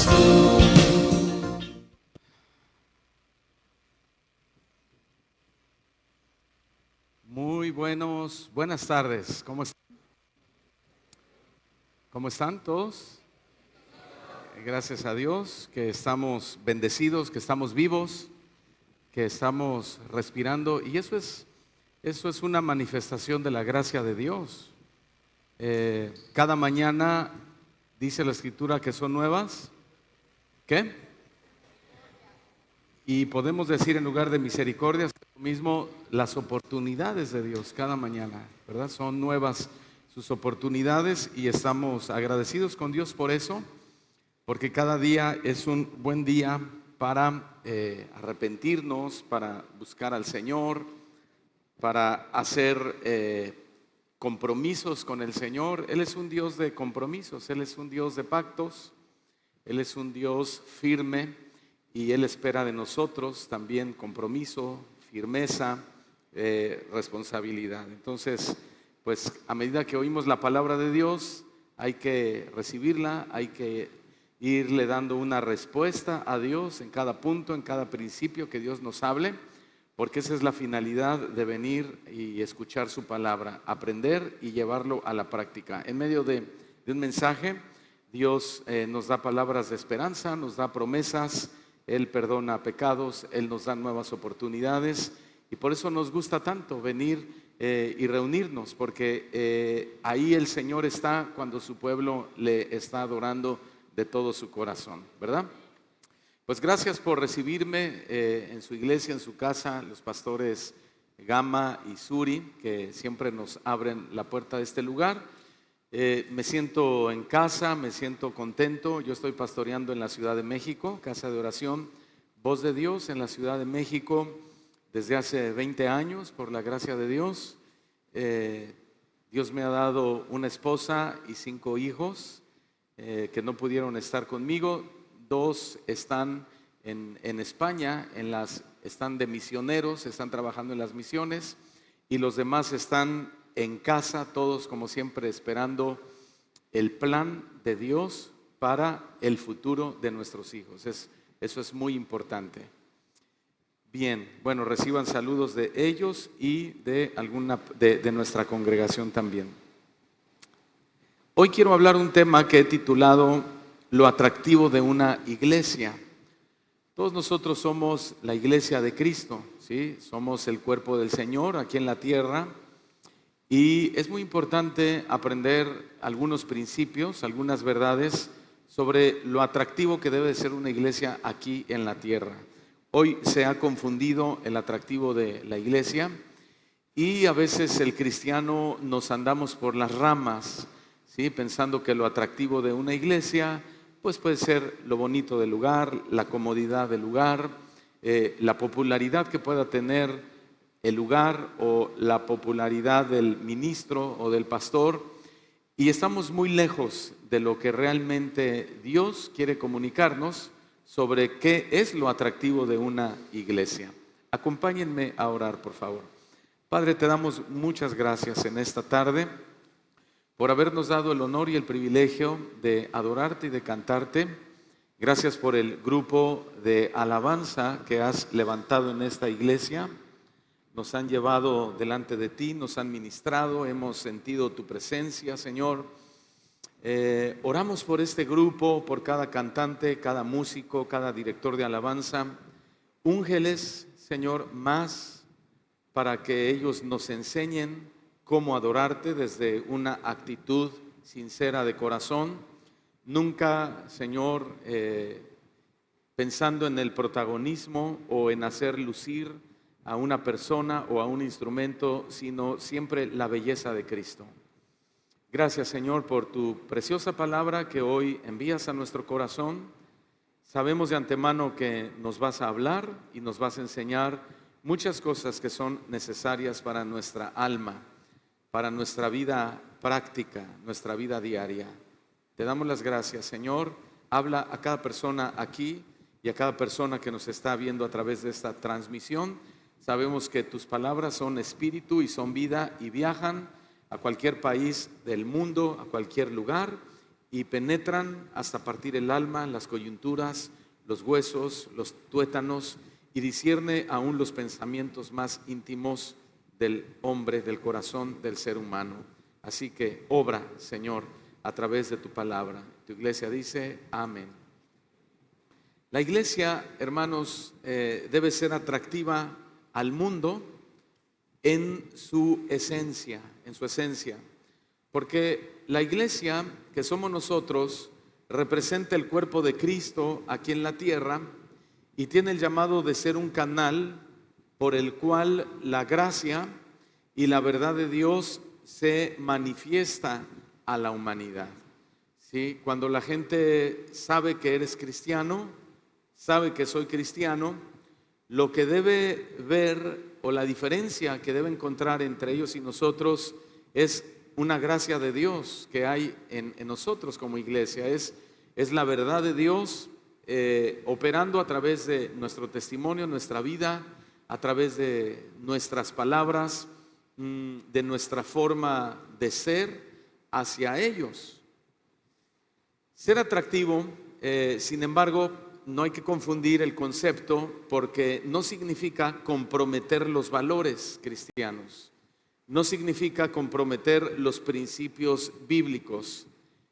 eres tú. Muy buenas tardes. ¿Cómo están todos? Gracias a Dios que estamos bendecidos, que estamos vivos, que estamos respirando, y eso es una manifestación de la gracia de Dios. Cada mañana dice la Escritura que son nuevas. ¿Qué? Y podemos decir en lugar de misericordias, lo mismo, las oportunidades de Dios cada mañana, ¿verdad? Son nuevas sus oportunidades y estamos agradecidos con Dios por eso, porque cada día es un buen día para arrepentirnos, para buscar al Señor, para hacer compromisos con el Señor. Él es un Dios de compromisos, Él es un Dios de pactos, Él es un Dios firme y Él espera de nosotros también compromiso, firmeza, responsabilidad. Entonces, pues a medida que oímos la palabra de Dios, hay que recibirla, hay que irle dando una respuesta a Dios en cada punto, en cada principio que Dios nos hable, porque esa es la finalidad de venir y escuchar su palabra, aprender y llevarlo a la práctica. En medio de un mensaje, Dios nos da palabras de esperanza, nos da promesas, Él perdona pecados, Él nos da nuevas oportunidades, y por eso nos gusta tanto venir y reunirnos, porque ahí el Señor está cuando su pueblo le está adorando de todo su corazón, ¿verdad? Pues gracias por recibirme en su iglesia, en su casa, los pastores Gama y Suri, que siempre nos abren la puerta de este lugar. Me siento en casa, me siento contento. Yo estoy pastoreando en la Ciudad de México, Casa de Oración Voz de Dios en la Ciudad de México desde hace 20 años, por la gracia de Dios. Dios me ha dado una esposa y 5 hijos que no pudieron estar conmigo. 2 están en España, están de misioneros, están trabajando en las misiones, y los demás están en casa, todos como siempre esperando el plan de Dios para el futuro de nuestros hijos. Eso es muy importante. Bien, bueno, reciban saludos de ellos y de nuestra congregación también. Hoy quiero hablar un tema que he titulado Lo atractivo de una iglesia. Todos nosotros somos la iglesia de Cristo, ¿sí? Somos el cuerpo del Señor aquí en la tierra, y es muy importante aprender algunos principios, algunas verdades sobre lo atractivo que debe ser una iglesia aquí en la tierra. Hoy se ha confundido el atractivo de la iglesia, y a veces el cristiano nos andamos por las ramas, ¿sí? Pensando que lo atractivo de una iglesia pues puede ser lo bonito del lugar, la comodidad del lugar, la popularidad que pueda tener el lugar o la popularidad del ministro o del pastor, y estamos muy lejos de lo que realmente Dios quiere comunicarnos sobre qué es lo atractivo de una iglesia. Acompáñenme a orar, por favor. Padre, te damos muchas gracias en esta tarde por habernos dado el honor y el privilegio de adorarte y de cantarte. Gracias por el grupo de alabanza que has levantado en esta iglesia. Nos han llevado delante de ti, nos han ministrado, hemos sentido tu presencia, Señor. Oramos por este grupo, por cada cantante, cada músico, cada director de alabanza. Úngeles, Señor, más para que ellos nos enseñen cómo adorarte desde una actitud sincera de corazón. Nunca, Señor, pensando en el protagonismo o en hacer lucir a una persona o a un instrumento, sino siempre la belleza de Cristo. Gracias, Señor, por tu preciosa palabra que hoy envías a nuestro corazón. Sabemos de antemano que nos vas a hablar y nos vas a enseñar muchas cosas que son necesarias para nuestra alma, para nuestra vida práctica, nuestra vida diaria. Te damos las gracias, Señor. Habla a cada persona aquí y a cada persona que nos está viendo a través de esta transmisión. Sabemos que tus palabras son espíritu y son vida y viajan a cualquier país del mundo, a cualquier lugar, y penetran hasta partir el alma, las coyunturas, los huesos, los tuétanos, y discierne aún los pensamientos más íntimos del hombre, del corazón del ser humano. Así que obra, Señor, a través de tu palabra. Tu iglesia dice amén. La iglesia, hermanos, debe ser atractiva al mundo en su esencia, porque la iglesia que somos nosotros representa el cuerpo de Cristo aquí en la tierra y tiene el llamado de ser un canal por el cual la gracia y la verdad de Dios se manifiesta a la humanidad. ¿Sí? Cuando la gente sabe que eres cristiano, sabe que soy cristiano, lo que debe ver o la diferencia que debe encontrar entre ellos y nosotros es una gracia de Dios que hay en nosotros como iglesia. Es la verdad de Dios operando a través de nuestro testimonio, nuestra vida, a través de nuestras palabras, de nuestra forma de ser hacia ellos. Ser atractivo, sin embargo, no hay que confundir el concepto, porque no significa comprometer los valores cristianos, no significa comprometer los principios bíblicos.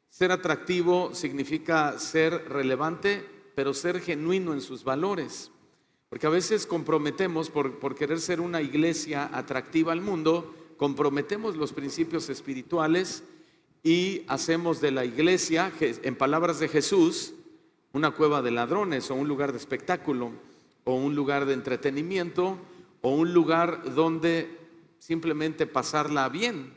Ser atractivo significa ser relevante, pero ser genuino en sus valores. Porque a veces comprometemos, por querer ser una iglesia atractiva al mundo, comprometemos los principios espirituales y hacemos de la iglesia, en palabras de Jesús, una cueva de ladrones, o un lugar de espectáculo, o un lugar de entretenimiento, o un lugar donde simplemente pasarla bien.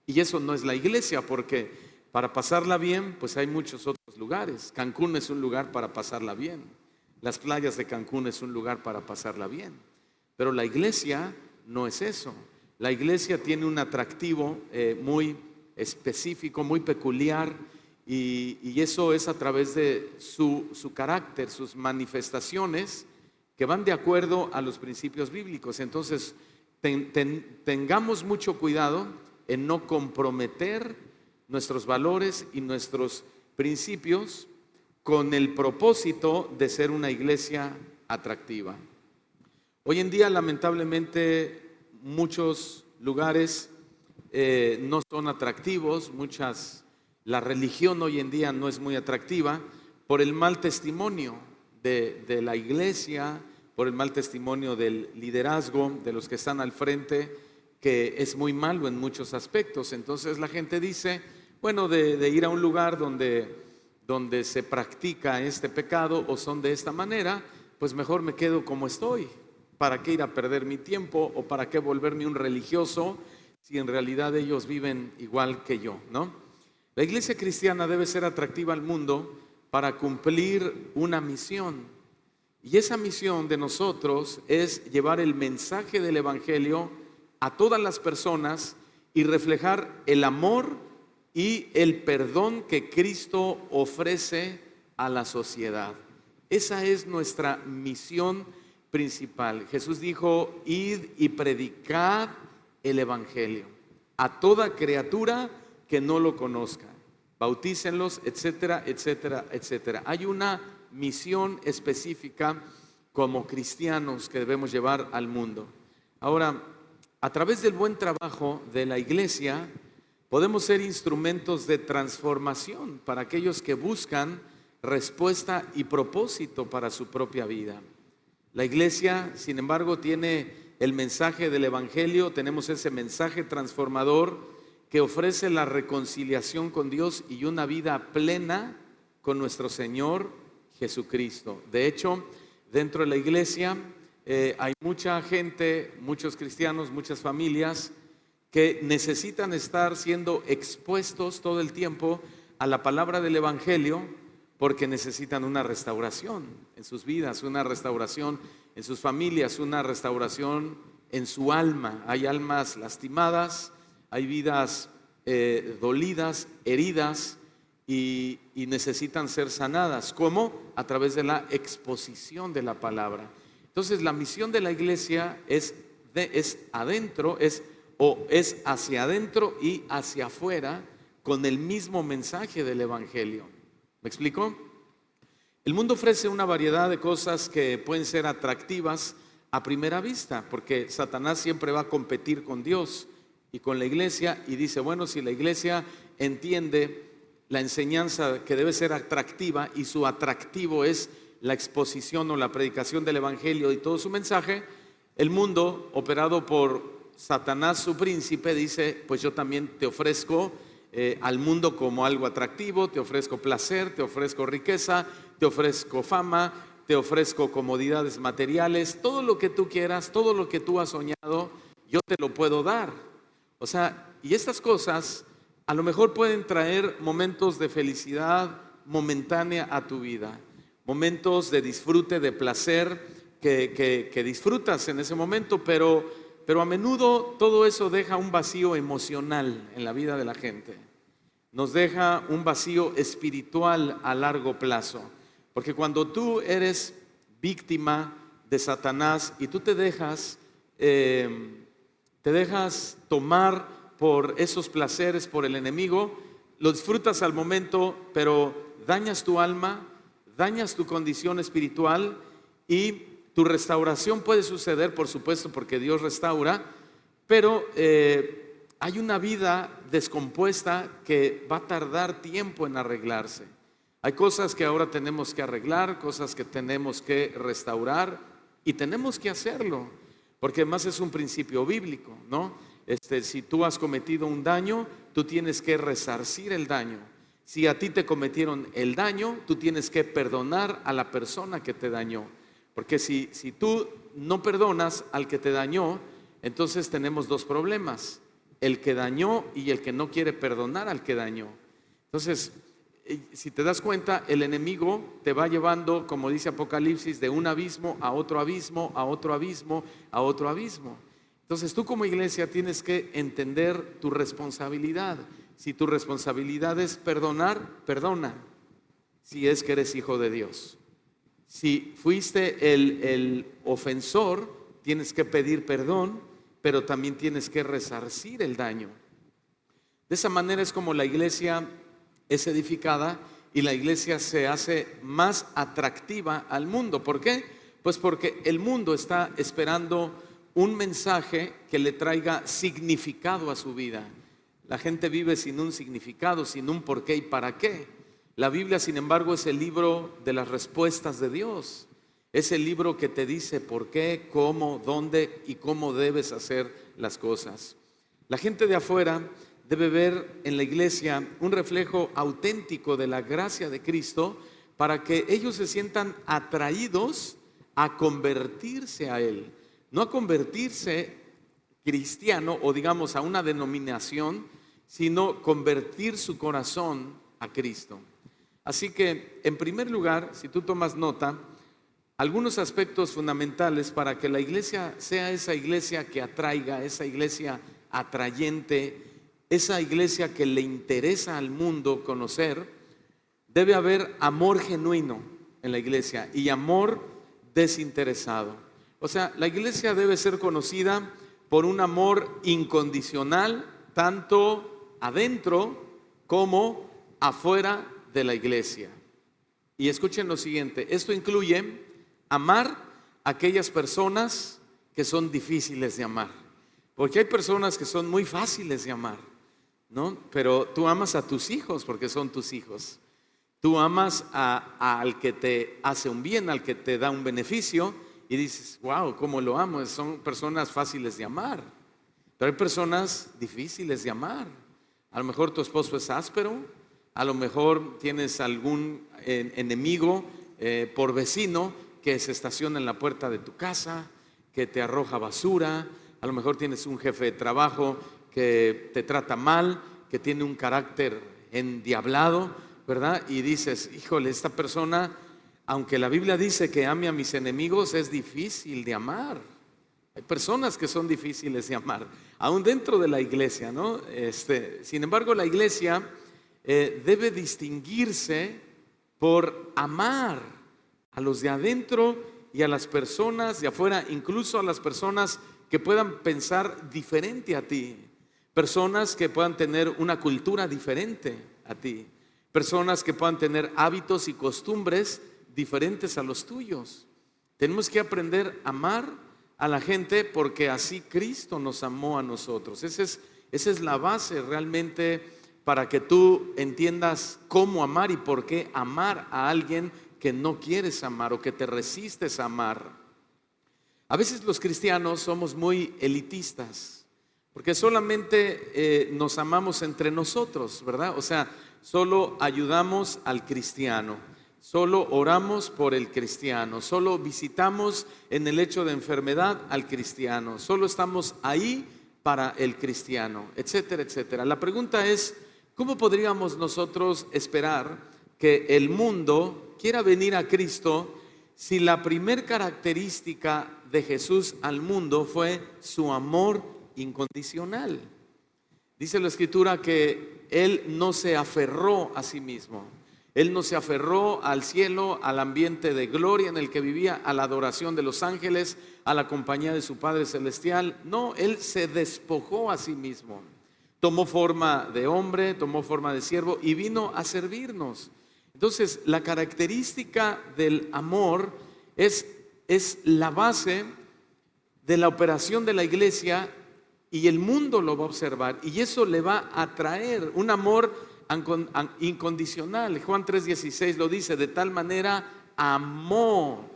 Y eso no es la iglesia, porque para pasarla bien, pues hay muchos otros lugares. Cancún es un lugar para pasarla bien. Las playas de Cancún es un lugar para pasarla bien. Pero la iglesia no es eso. La iglesia tiene un atractivo muy específico, muy peculiar, y eso es a través de su carácter, sus manifestaciones que van de acuerdo a los principios bíblicos. Entonces, tengamos mucho cuidado en no comprometer nuestros valores y nuestros principios con el propósito de ser una iglesia atractiva. Hoy en día, lamentablemente, muchos lugares no son atractivos, la religión hoy en día no es muy atractiva por el mal testimonio de la iglesia, por el mal testimonio del liderazgo, de los que están al frente, que es muy malo en muchos aspectos. Entonces la gente dice, bueno, de ir a un lugar donde se practica este pecado o son de esta manera, pues mejor me quedo como estoy. ¿Para qué ir a perder mi tiempo o para qué volverme un religioso si en realidad ellos viven igual que yo, ¿no? La iglesia cristiana debe ser atractiva al mundo para cumplir una misión. Y esa misión de nosotros es llevar el mensaje del evangelio a todas las personas y reflejar el amor y el perdón que Cristo ofrece a la sociedad. Esa es nuestra misión principal. Jesús dijo, id y predicad el evangelio a toda criatura que no lo conozca, bautícenlos, etcétera, etcétera, etcétera. Hay una misión específica como cristianos que debemos llevar al mundo. Ahora, a través del buen trabajo de la iglesia, podemos ser instrumentos de transformación para aquellos que buscan respuesta y propósito para su propia vida. La iglesia, sin embargo, tiene el mensaje del evangelio, tenemos ese mensaje transformador que ofrece la reconciliación con Dios y una vida plena con nuestro Señor Jesucristo. De hecho, dentro de la iglesia hay mucha gente, muchos cristianos, muchas familias que necesitan estar siendo expuestos todo el tiempo a la palabra del evangelio, porque necesitan una restauración en sus vidas, una restauración en sus familias, una restauración en su alma. Hay almas lastimadas, hay vidas dolidas, heridas, y necesitan ser sanadas. ¿Cómo? A través de la exposición de la palabra. Entonces la misión de la iglesia es hacia adentro y hacia afuera con el mismo mensaje del Evangelio. ¿Me explico? El mundo ofrece una variedad de cosas que pueden ser atractivas a primera vista, porque Satanás siempre va a competir con Dios y con la iglesia, y dice, bueno, si la iglesia entiende la enseñanza que debe ser atractiva y su atractivo es la exposición o la predicación del Evangelio y todo su mensaje, el mundo, operado por Satanás, su príncipe, dice, pues yo también te ofrezco al mundo como algo atractivo, te ofrezco placer, te ofrezco riqueza, te ofrezco fama, te ofrezco comodidades materiales, todo lo que tú quieras, todo lo que tú has soñado, yo te lo puedo dar. O sea, y estas cosas a lo mejor pueden traer momentos de felicidad momentánea a tu vida, momentos de disfrute, de placer que disfrutas en ese momento, pero a menudo todo eso deja un vacío emocional en la vida de la gente. Nos deja un vacío espiritual a largo plazo. Porque cuando tú eres víctima de Satanás y tú te dejas tomar por esos placeres, por el enemigo, lo disfrutas al momento, pero dañas tu alma, dañas tu condición espiritual, y tu restauración puede suceder, por supuesto, porque Dios restaura, pero hay una vida descompuesta que va a tardar tiempo en arreglarse. Hay cosas que ahora tenemos que arreglar, cosas que tenemos que restaurar, y tenemos que hacerlo, porque además es un principio bíblico, ¿no? Si tú has cometido un daño, tú tienes que resarcir el daño. Si a ti te cometieron el daño, tú tienes que perdonar a la persona que te dañó. Porque si tú no perdonas al que te dañó, entonces tenemos dos problemas: el que dañó y el que no quiere perdonar al que dañó. Entonces, si te das cuenta, el enemigo te va llevando, como dice Apocalipsis, de un abismo a otro abismo, a otro abismo, a otro abismo. Entonces tú como iglesia tienes que entender tu responsabilidad. Si tu responsabilidad es perdonar, perdona, si es que eres hijo de Dios. Si fuiste el ofensor, tienes que pedir perdón, pero también tienes que resarcir el daño. De esa manera es como la iglesia es edificada y la iglesia se hace más atractiva al mundo. ¿Por qué? Pues porque el mundo está esperando un mensaje que le traiga significado a su vida. La gente vive sin un significado, sin un por qué y para qué. La Biblia, sin embargo, es el libro de las respuestas de Dios. Es el libro que te dice por qué, cómo, dónde y cómo debes hacer las cosas. La gente de afuera debe ver en la iglesia un reflejo auténtico de la gracia de Cristo para que ellos se sientan atraídos a convertirse a Él. No a convertirse cristiano o digamos a una denominación, sino convertir su corazón a Cristo. Así que, en primer lugar, si tú tomas nota, algunos aspectos fundamentales para que la iglesia sea esa iglesia que atraiga, esa iglesia atrayente, esa iglesia que le interesa al mundo conocer, debe haber amor genuino en la iglesia y amor desinteresado. O sea, la iglesia debe ser conocida por un amor incondicional, tanto adentro como afuera de la iglesia. Y escuchen lo siguiente, esto incluye amar a aquellas personas que son difíciles de amar, porque hay personas que son muy fáciles de amar, ¿no? Pero tú amas a tus hijos porque son tus hijos. Tú amas al que te hace un bien, al que te da un beneficio, y dices, wow, cómo lo amo. Son personas fáciles de amar. Pero hay personas difíciles de amar. A lo mejor tu esposo es áspero, a lo mejor tienes algún enemigo por vecino que se estaciona en la puerta de tu casa, que te arroja basura. A lo mejor tienes un jefe de trabajo que te trata mal, que tiene un carácter endiablado, ¿verdad? Y dices, híjole, esta persona, aunque la Biblia dice que ame a mis enemigos, es difícil de amar. Hay personas que son difíciles de amar, aún dentro de la iglesia, ¿no? Sin embargo, la iglesia debe distinguirse por amar a los de adentro y a las personas de afuera, incluso a las personas que puedan pensar diferente a ti. personas que puedan tener una cultura diferente a ti, personas que puedan tener hábitos y costumbres diferentes a los tuyos. Tenemos que aprender a amar a la gente porque así Cristo nos amó a nosotros. Esa es la base realmente para que tú entiendas cómo amar y por qué amar a alguien que no quieres amar o que te resistes a amar. A veces los cristianos somos muy elitistas porque solamente nos amamos entre nosotros, ¿verdad? O sea, solo ayudamos al cristiano, solo oramos por el cristiano, solo visitamos en el hecho de enfermedad al cristiano, solo estamos ahí para el cristiano, etcétera, etcétera. La pregunta es, ¿cómo podríamos nosotros esperar que el mundo quiera venir a Cristo si la primer característica de Jesús al mundo fue su amor incondicional? Dice la Escritura que Él no se aferró a sí mismo. Él no se aferró al cielo, al ambiente de gloria en el que vivía, a la adoración de los ángeles, a la compañía de su Padre Celestial. No, Él se despojó a sí mismo. Tomó forma de hombre, tomó forma de siervo y vino a servirnos. Entonces, la característica del amor es la base de la operación de la iglesia y el mundo lo va a observar y eso le va a traer un amor incondicional. Juan 3:16 lo dice: de tal manera amó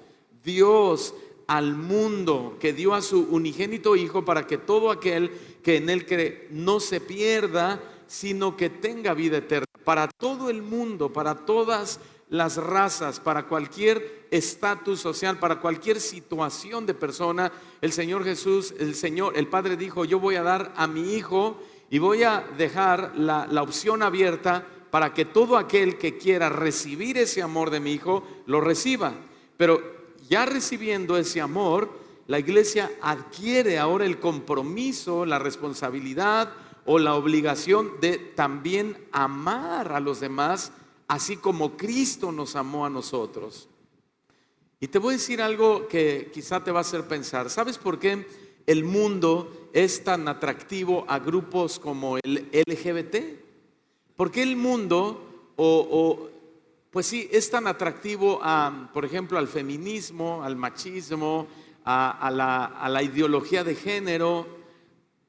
Dios al mundo que dio a su unigénito Hijo para que todo aquel que en Él cree no se pierda, sino que tenga vida eterna. Para todo el mundo, para todas las razas, para cualquier estatus social, para cualquier situación de persona, el Señor Jesús, el Padre dijo: yo voy a dar a mi Hijo y voy a dejar la opción abierta para que todo aquel que quiera recibir ese amor de mi Hijo, lo reciba. Pero ya recibiendo ese amor, la iglesia adquiere ahora el compromiso, la responsabilidad o la obligación de también amar a los demás, así como Cristo nos amó a nosotros. Y te voy a decir algo que quizá te va a hacer pensar. ¿Sabes por qué el mundo es tan atractivo a grupos como el LGBT? ¿Por qué el mundo, pues sí, es tan atractivo por ejemplo, al feminismo, al machismo, a la ideología de género,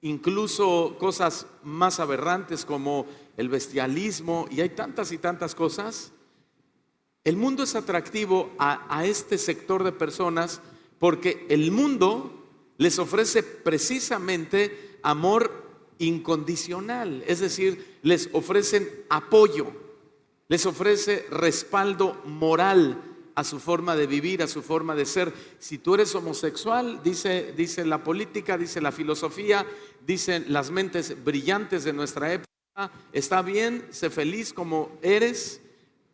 incluso cosas más aberrantes como el bestialismo, y hay tantas y tantas cosas? El mundo es atractivo a este sector de personas porque el mundo les ofrece precisamente amor incondicional, es decir, les ofrecen apoyo, les ofrece respaldo moral a su forma de vivir, a su forma de ser. Si tú eres homosexual, dice la política, dice la filosofía, dicen las mentes brillantes de nuestra época, está bien, sé feliz como eres,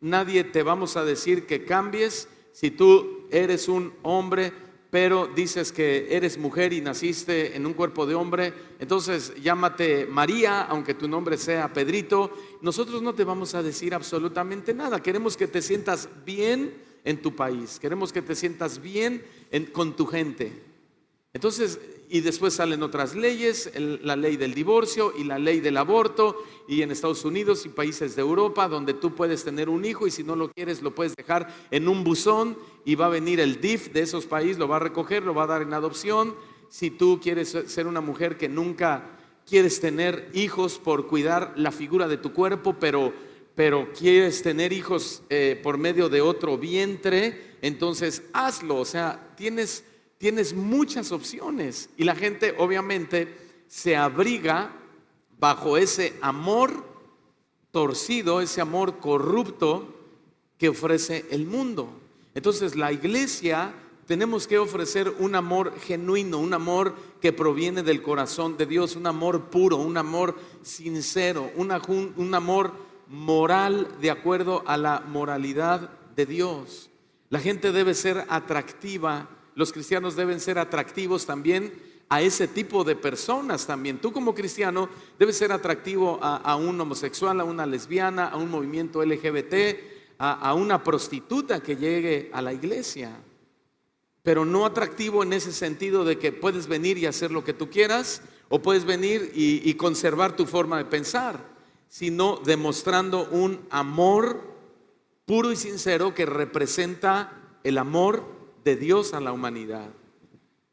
nadie te vamos a decir que cambies. Si tú eres un hombre, pero dices que eres mujer y naciste en un cuerpo de hombre, entonces llámate María, aunque tu nombre sea Pedrito. Nosotros no te vamos a decir absolutamente nada. Queremos que te sientas bien en tu país, queremos que te sientas bien con tu gente. Entonces, y después salen otras leyes, la ley del divorcio y la ley del aborto, y en Estados Unidos y países de Europa donde tú puedes tener un hijo y si no lo quieres lo puedes dejar en un buzón y va a venir el DIF de esos países, lo va a recoger, lo va a dar en adopción. Si tú quieres ser una mujer que nunca quieres tener hijos por cuidar la figura de tu cuerpo, pero quieres tener hijos por medio de otro vientre, entonces hazlo. O sea, tienes muchas opciones y la gente obviamente se abriga bajo ese amor torcido, ese amor corrupto que ofrece el mundo. Entonces la iglesia tenemos que ofrecer un amor genuino, un amor que proviene del corazón de Dios, un amor puro, un amor sincero, un amor moral de acuerdo a la moralidad de Dios. La gente debe ser atractiva. Los cristianos deben ser atractivos también a ese tipo de personas también. Tú como cristiano debes ser atractivo a un homosexual, a una lesbiana, a un movimiento LGBT, a una prostituta que llegue a la iglesia. pero no atractivo en ese sentido de que puedes venir y hacer lo que tú quieras, o puedes venir y conservar tu forma de pensar, sino demostrando un amor puro y sincero que representa el amor de Dios a la humanidad.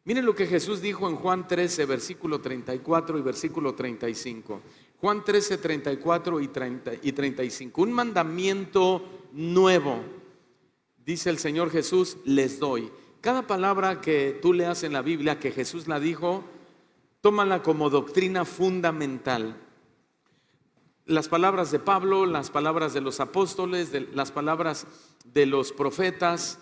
Miren lo que Jesús dijo en Juan 13, versículo 34 y versículo 35. Juan 13, 34 y 35. Un mandamiento nuevo, dice el Señor Jesús, les doy. Cada palabra que tú leas en la Biblia que Jesús la dijo, tómala como doctrina fundamental. Las palabras de Pablo, las palabras de los apóstoles, las palabras de los profetas,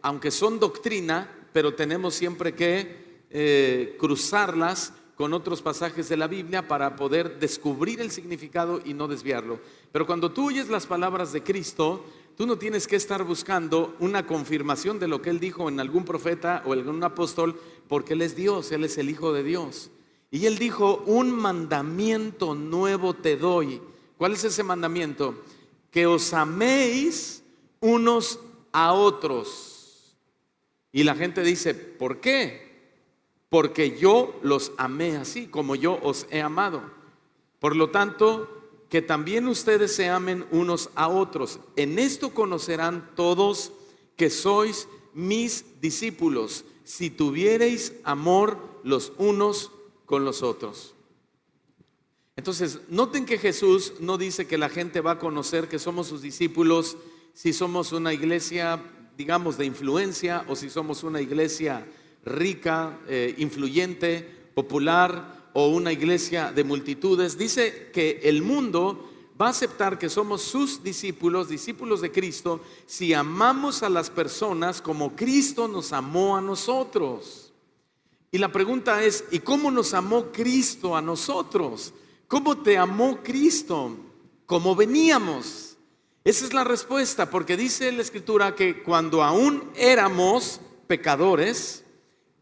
aunque son doctrina, pero tenemos siempre que cruzarlas con otros pasajes de la Biblia para poder descubrir el significado y no desviarlo. Pero cuando tú oyes las palabras de Cristo, tú no tienes que estar buscando una confirmación de lo que Él dijo en algún profeta o en algún apóstol, porque Él es Dios, Él es el Hijo de Dios. Y Él dijo, un mandamiento nuevo te doy. ¿Cuál es ese mandamiento? Que os améis unos a otros. Y la gente dice, ¿por qué? Porque yo los amé así, como yo os he amado. Por lo tanto, que también ustedes se amen unos a otros. En esto conocerán todos que sois mis discípulos, si tuviereis amor los unos con los otros. Entonces, noten que Jesús no dice que la gente va a conocer que somos sus discípulos si somos una iglesia, digamos, de influencia, o si somos una iglesia rica, influyente, popular, o una iglesia de multitudes. Dice que el mundo va a aceptar que somos sus discípulos, discípulos de Cristo, si amamos a las personas como Cristo nos amó a nosotros. Y la pregunta es, ¿y cómo nos amó Cristo a nosotros? ¿Cómo te amó Cristo? ¿Cómo veníamos? Esa es la respuesta, porque dice la Escritura que cuando aún éramos pecadores,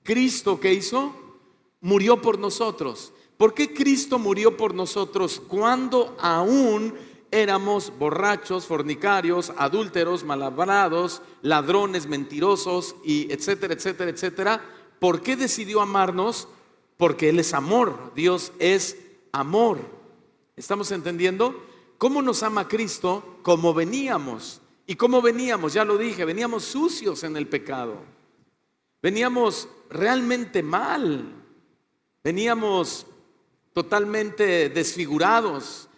Cristo, ¿qué hizo? Murió por nosotros. ¿Por qué Cristo murió por nosotros cuando aún éramos borrachos, fornicarios, adúlteros, malhavrados, ladrones, mentirosos y etcétera, etcétera, etcétera? ¿Por qué decidió amarnos? Porque Él es amor. Dios es amor. ¿Estamos entendiendo? ¿Cómo nos ama Cristo? Como veníamos. ¿Y cómo veníamos? Ya lo dije, veníamos sucios en el pecado. Veníamos realmente mal. Veníamos totalmente desfigurados,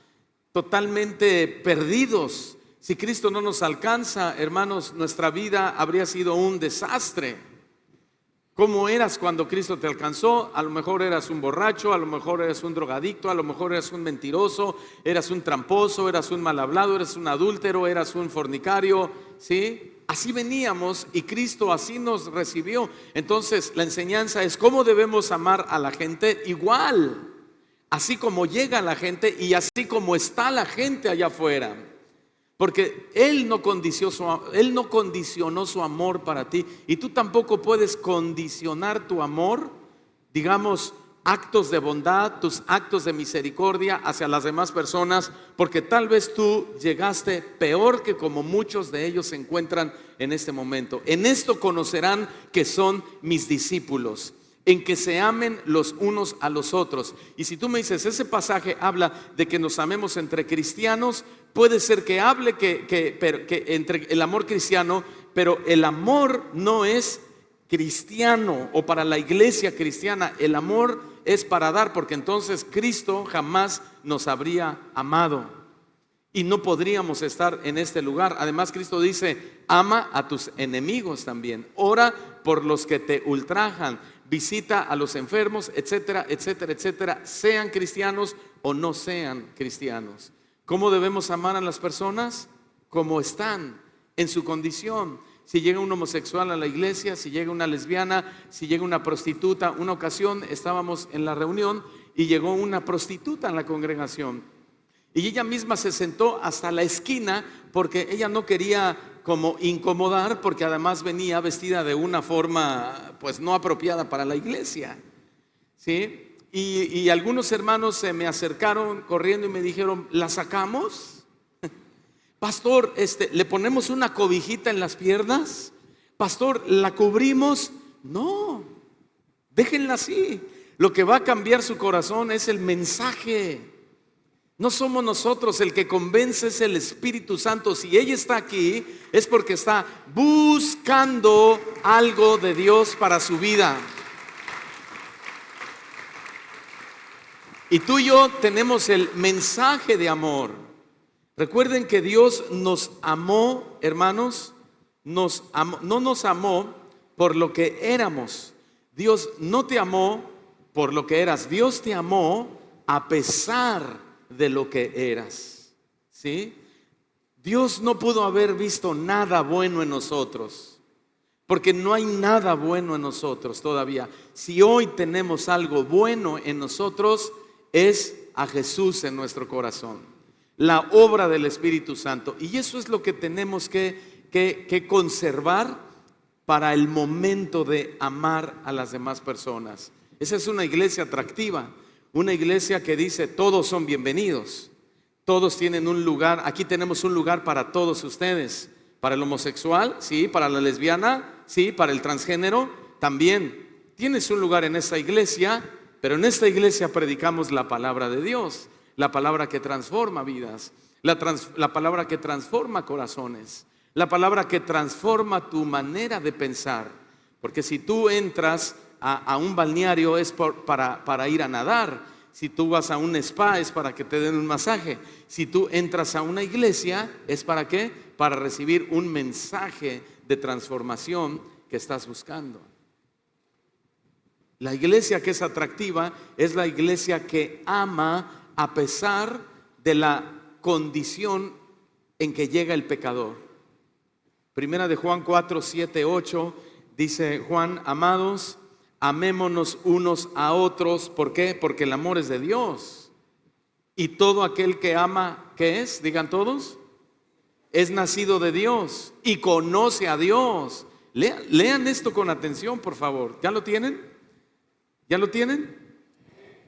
totalmente perdidos. Si Cristo no nos alcanza, hermanos, nuestra vida habría sido un desastre. ¿Cómo eras cuando Cristo te alcanzó? A lo mejor eras un borracho, a lo mejor eras un drogadicto, a lo mejor eras un mentiroso, eras un tramposo, eras un mal hablado, eras un adúltero, eras un fornicario, ¿sí? Así veníamos y Cristo así nos recibió. Entonces la enseñanza es cómo debemos amar a la gente igual, así como llega la gente y así como está la gente allá afuera. Porque Él no condicionó su amor para ti, y tú tampoco puedes condicionar tu amor, digamos, actos de bondad, tus actos de misericordia hacia las demás personas, porque tal vez tú llegaste peor que como muchos de ellos se encuentran en este momento. En esto conocerán que son mis discípulos, en que se amen los unos a los otros. Y si tú me dices, ese pasaje habla de que nos amemos entre cristianos, puede ser que hable que entre el amor cristiano, pero el amor no es cristiano o para la iglesia cristiana. El amor es para dar, porque entonces Cristo jamás nos habría amado y no podríamos estar en este lugar. Además, Cristo dice, ama a tus enemigos también, ora por los que te ultrajan, visita a los enfermos, etcétera, etcétera, etcétera, sean cristianos o no sean cristianos. ¿Cómo debemos amar a las personas? Como están en su condición. Si llega un homosexual a la iglesia, si llega una lesbiana, si llega una prostituta. Una ocasión estábamos en la reunión y llegó una prostituta en la congregación, y ella misma se sentó hasta la esquina porque ella no quería como incomodar, porque además venía vestida de una forma pues no apropiada para la iglesia, ¿sí? Y algunos hermanos se me acercaron corriendo y me dijeron, ¿la sacamos? Pastor, ¿le ponemos una cobijita en las piernas? Pastor, ¿la cubrimos? No, déjenla así. Lo que va a cambiar su corazón es el mensaje. No somos nosotros, el que convence es el Espíritu Santo. Si ella está aquí es porque está buscando algo de Dios para su vida. Y tú y yo tenemos el mensaje de amor. Recuerden que Dios nos amó, hermanos, no nos amó por lo que éramos. Dios no te amó por lo que eras. Dios te amó a pesar de lo que eras. ¿Sí? Dios no pudo haber visto nada bueno en nosotros, porque no hay nada bueno en nosotros todavía. Si hoy tenemos algo bueno en nosotros, es a Jesús en nuestro corazón, la obra del Espíritu Santo. Y eso es lo que tenemos que conservar para el momento de amar a las demás personas. Esa es una iglesia atractiva, una iglesia que dice todos son bienvenidos, todos tienen un lugar. Aquí tenemos un lugar para todos ustedes, para el homosexual, sí, para la lesbiana, sí, para el transgénero, también tienes un lugar en esta iglesia. Pero en esta iglesia predicamos la palabra de Dios, la palabra que transforma vidas, la palabra que transforma corazones, la palabra que transforma tu manera de pensar. Porque si tú entras a un balneario es para ir a nadar. Si tú vas a un spa es para que te den un masaje. Si tú entras a una iglesia es ¿para qué? Para recibir un mensaje de transformación que estás buscando. La iglesia que es atractiva es la iglesia que ama a pesar de la condición en que llega el pecador. Primera de Juan 4, 7, 8 dice Juan: amados, amémonos unos a otros. ¿Por qué? Porque el amor es de Dios. Y todo aquel que ama, ¿qué es? Digan todos. Es nacido de Dios y conoce a Dios. Lean esto con atención, por favor. ¿Ya lo tienen? ¿Ya lo tienen?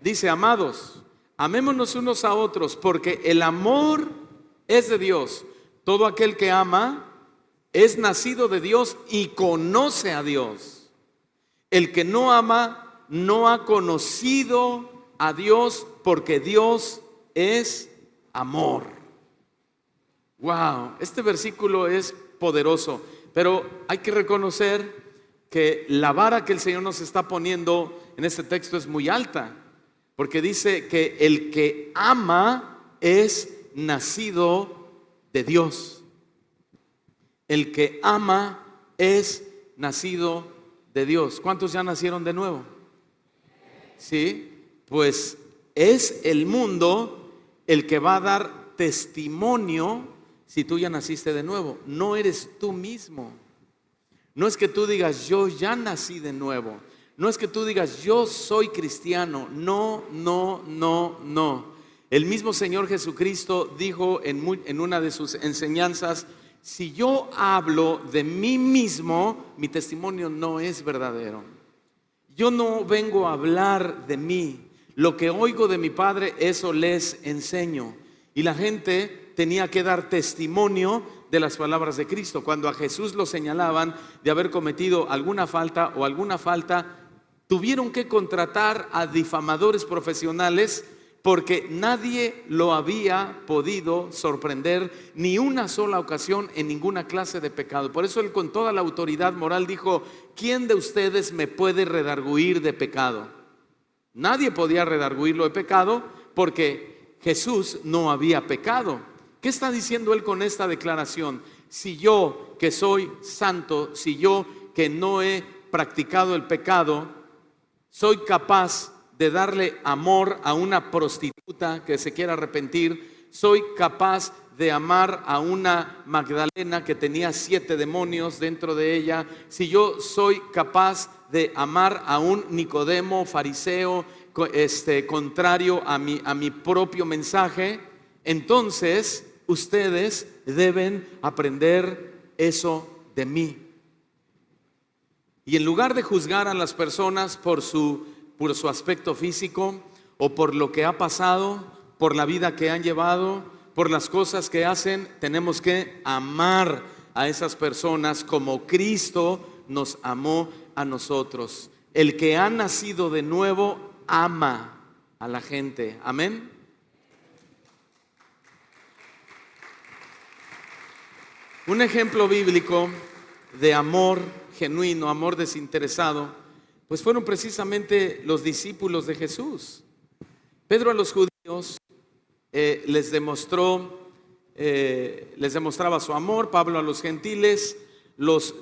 Dice: amados, amémonos unos a otros, porque el amor es de Dios. Todo aquel que ama es nacido de Dios y conoce a Dios. El que no ama no ha conocido a Dios, porque Dios es amor. Wow, este versículo es poderoso, pero hay que reconocer que la vara que el Señor nos está poniendo en este texto es muy alta, porque dice que el que ama es nacido de Dios. El que ama es nacido de Dios. ¿Cuántos ya nacieron de nuevo? Sí, pues es el mundo el que va a dar testimonio si tú ya naciste de nuevo. No eres tú mismo. No es que tú digas yo ya nací de nuevo. No es que tú digas yo soy cristiano. No. El mismo Señor Jesucristo dijo en una de sus enseñanzas: si yo hablo de mí mismo, mi testimonio no es verdadero. Yo no vengo a hablar de mí. Lo que oigo de mi Padre, eso les enseño. Y la gente tenía que dar testimonio de las palabras de Cristo. Cuando a Jesús lo señalaban de haber cometido alguna falta, tuvieron que contratar a difamadores profesionales, porque nadie lo había podido sorprender ni una sola ocasión en ninguna clase de pecado. Por eso él, con toda la autoridad moral, dijo: ¿quién de ustedes me puede redarguir de pecado? Nadie podía redarguirlo de pecado, porque Jesús no había pecado. ¿Qué está diciendo él con esta declaración? Si yo, que soy santo, si yo, que no he practicado el pecado, soy capaz de darle amor a una prostituta que se quiera arrepentir, soy capaz de amar a una Magdalena que tenía 7 demonios dentro de ella, si yo soy capaz de amar a un Nicodemo fariseo contrario a mi propio mensaje, entonces ustedes deben aprender eso de mí. Y en lugar de juzgar a las personas por su aspecto físico, o por lo que ha pasado, por la vida que han llevado, por las cosas que hacen, tenemos que amar a esas personas como Cristo nos amó a nosotros. El que ha nacido de nuevo ama a la gente. Amén. Un ejemplo bíblico de amor genuino, amor desinteresado, pues fueron precisamente los discípulos de Jesús. Pedro a los judíos les demostraba su amor. Pablo a los gentiles. Los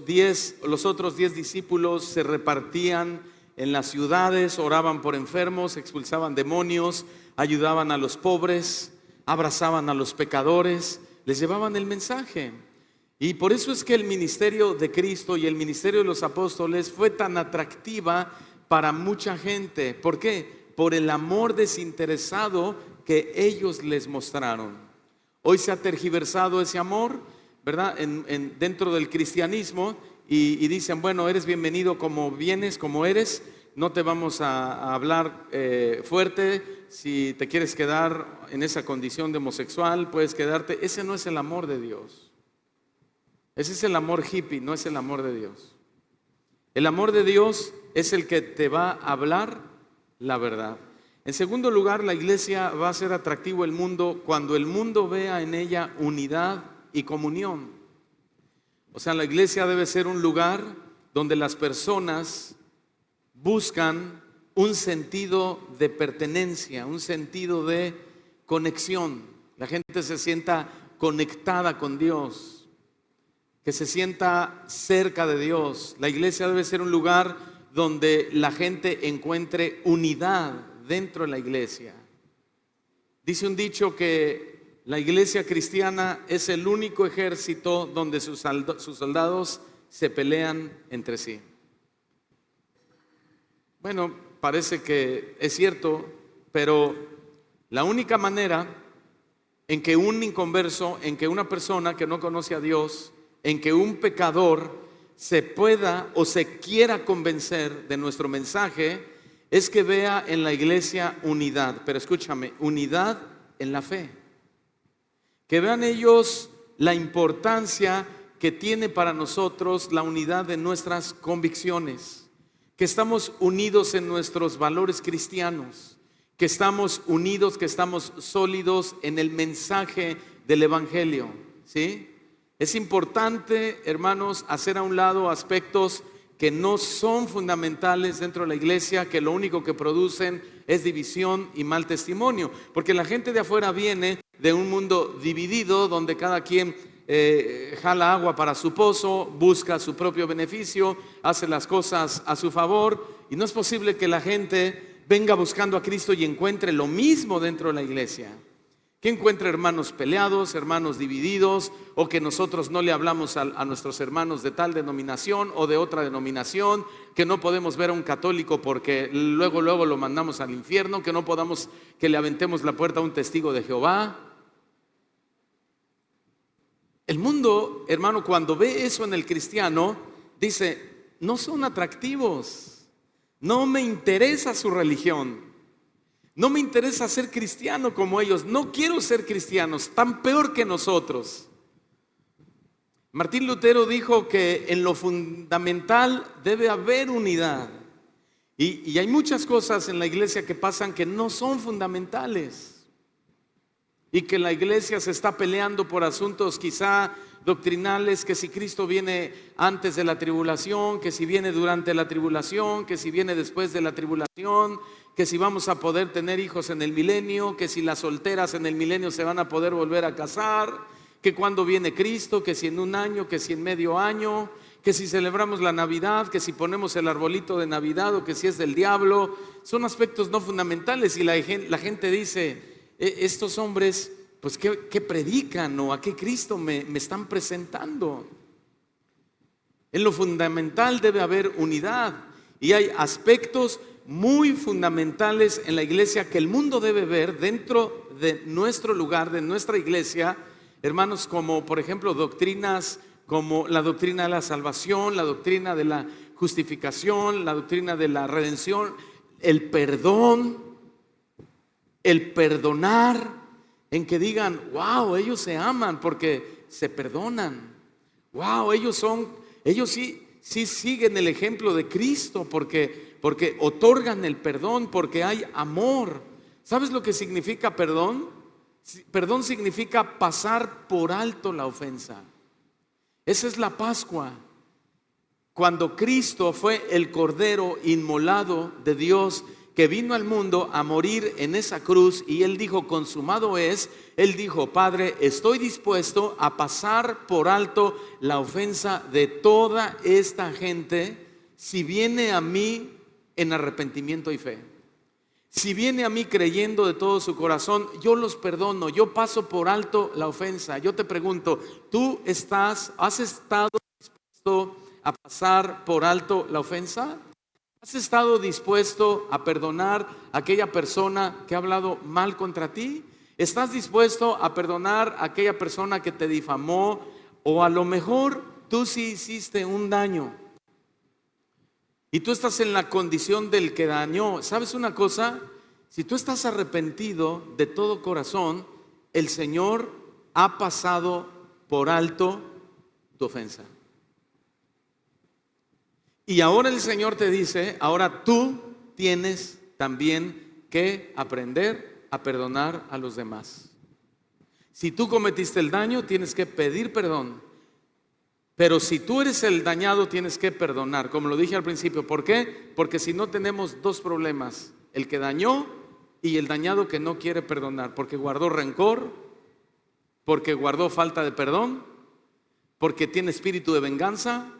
otros 10 discípulos se repartían en las ciudades, oraban por enfermos, expulsaban demonios, ayudaban a los pobres, abrazaban a los pecadores, les llevaban el mensaje. Y por eso es que el ministerio de Cristo y el ministerio de los apóstoles fue tan atractiva para mucha gente. ¿Por qué? Por el amor desinteresado que ellos les mostraron. Hoy se ha tergiversado ese amor, ¿verdad? Dentro del cristianismo y dicen, bueno, eres bienvenido como vienes, como eres. No te vamos a hablar fuerte. Si te quieres quedar en esa condición de homosexual, puedes quedarte. Ese no es el amor de Dios. Ese es el amor hippie, no es el amor de Dios. El amor de Dios es el que te va a hablar la verdad. En segundo lugar, la iglesia va a hacer atractivo el mundo cuando el mundo vea en ella unidad y comunión. O sea, la iglesia debe ser un lugar donde las personas buscan un sentido de pertenencia, un sentido de conexión. La gente se sienta conectada con Dios, que se sienta cerca de Dios. La iglesia debe ser un lugar donde la gente encuentre unidad dentro de la iglesia. Dice un dicho que la iglesia cristiana es el único ejército donde sus soldados se pelean entre sí. Bueno, parece que es cierto, pero la única manera en que un inconverso, en que una persona que no conoce a Dios, en que un pecador se pueda o se quiera convencer de nuestro mensaje, es que vea en la iglesia unidad. Pero escúchame, unidad en la fe. Que vean ellos la importancia que tiene para nosotros la unidad de nuestras convicciones, que estamos unidos en nuestros valores cristianos, que estamos unidos, que estamos sólidos en el mensaje del evangelio, ¿sí? Es importante, hermanos, hacer a un lado aspectos que no son fundamentales dentro de la iglesia, que lo único que producen es división y mal testimonio. Porque la gente de afuera viene de un mundo dividido, donde cada quien jala agua para su pozo, busca su propio beneficio, hace las cosas a su favor. Y no es posible que la gente venga buscando a Cristo y encuentre lo mismo dentro de la iglesia. Que encuentre hermanos peleados, hermanos divididos, o que nosotros no le hablamos a nuestros hermanos de tal denominación o de otra denominación, que no podemos ver a un católico porque luego lo mandamos al infierno, que le aventemos la puerta a un testigo de Jehová. El mundo, hermano, cuando ve eso en el cristiano, dice, no son atractivos, no me interesa su religión. No me interesa ser cristiano como ellos. No quiero ser cristianos, tan peor que nosotros. Martín Lutero dijo que en lo fundamental debe haber unidad. Y hay muchas cosas en la iglesia que pasan que no son fundamentales. Y que la iglesia se está peleando por asuntos quizá doctrinales, que si Cristo viene antes de la tribulación, que si viene durante la tribulación, que si viene después de la tribulación, que si vamos a poder tener hijos en el milenio, que si las solteras en el milenio se van a poder volver a casar, que cuando viene Cristo, que si en un año, que si en medio año, que si celebramos la Navidad, que si ponemos el arbolito de Navidad o que si es del diablo. Son aspectos no fundamentales y la gente dice, estos hombres, pues ¿qué predican o a qué Cristo me están presentando? En lo fundamental debe haber unidad y hay aspectos muy fundamentales en la iglesia que el mundo debe ver dentro de nuestro lugar, de nuestra iglesia, hermanos, como por ejemplo doctrinas como la doctrina de la salvación, la doctrina de la justificación, la doctrina de la redención, el perdón, el perdonar, en que digan, wow, ellos se aman porque se perdonan. wow, ellos sí siguen el ejemplo de Cristo porque otorgan el perdón, porque hay amor. ¿Sabes lo que significa perdón? Perdón significa pasar por alto la ofensa. Esa es la Pascua. Cuando Cristo fue el Cordero inmolado de Dios que vino al mundo a morir en esa cruz, y Él dijo, consumado es. Él dijo, Padre, estoy dispuesto a pasar por alto la ofensa de toda esta gente si viene a mí en arrepentimiento y fe. Si viene a mí creyendo de todo su corazón, yo los perdono, yo paso por alto la ofensa. Yo te pregunto, ¿has estado dispuesto a pasar por alto la ofensa? ¿Has estado dispuesto a perdonar a aquella persona que ha hablado mal contra ti? ¿Estás dispuesto a perdonar a aquella persona que te difamó? O a lo mejor tú sí hiciste un daño y tú estás en la condición del que dañó. ¿Sabes una cosa? Si tú estás arrepentido de todo corazón, el Señor ha pasado por alto tu ofensa. Y ahora el Señor te dice, ahora tú tienes también que aprender a perdonar a los demás. Si tú cometiste el daño, tienes que pedir perdón. Pero si tú eres el dañado, tienes que perdonar, como lo dije al principio. ¿Por qué? Porque si no, tenemos dos problemas: el que dañó y el dañado que no quiere perdonar, porque guardó rencor, porque guardó falta de perdón, porque tiene espíritu de venganza,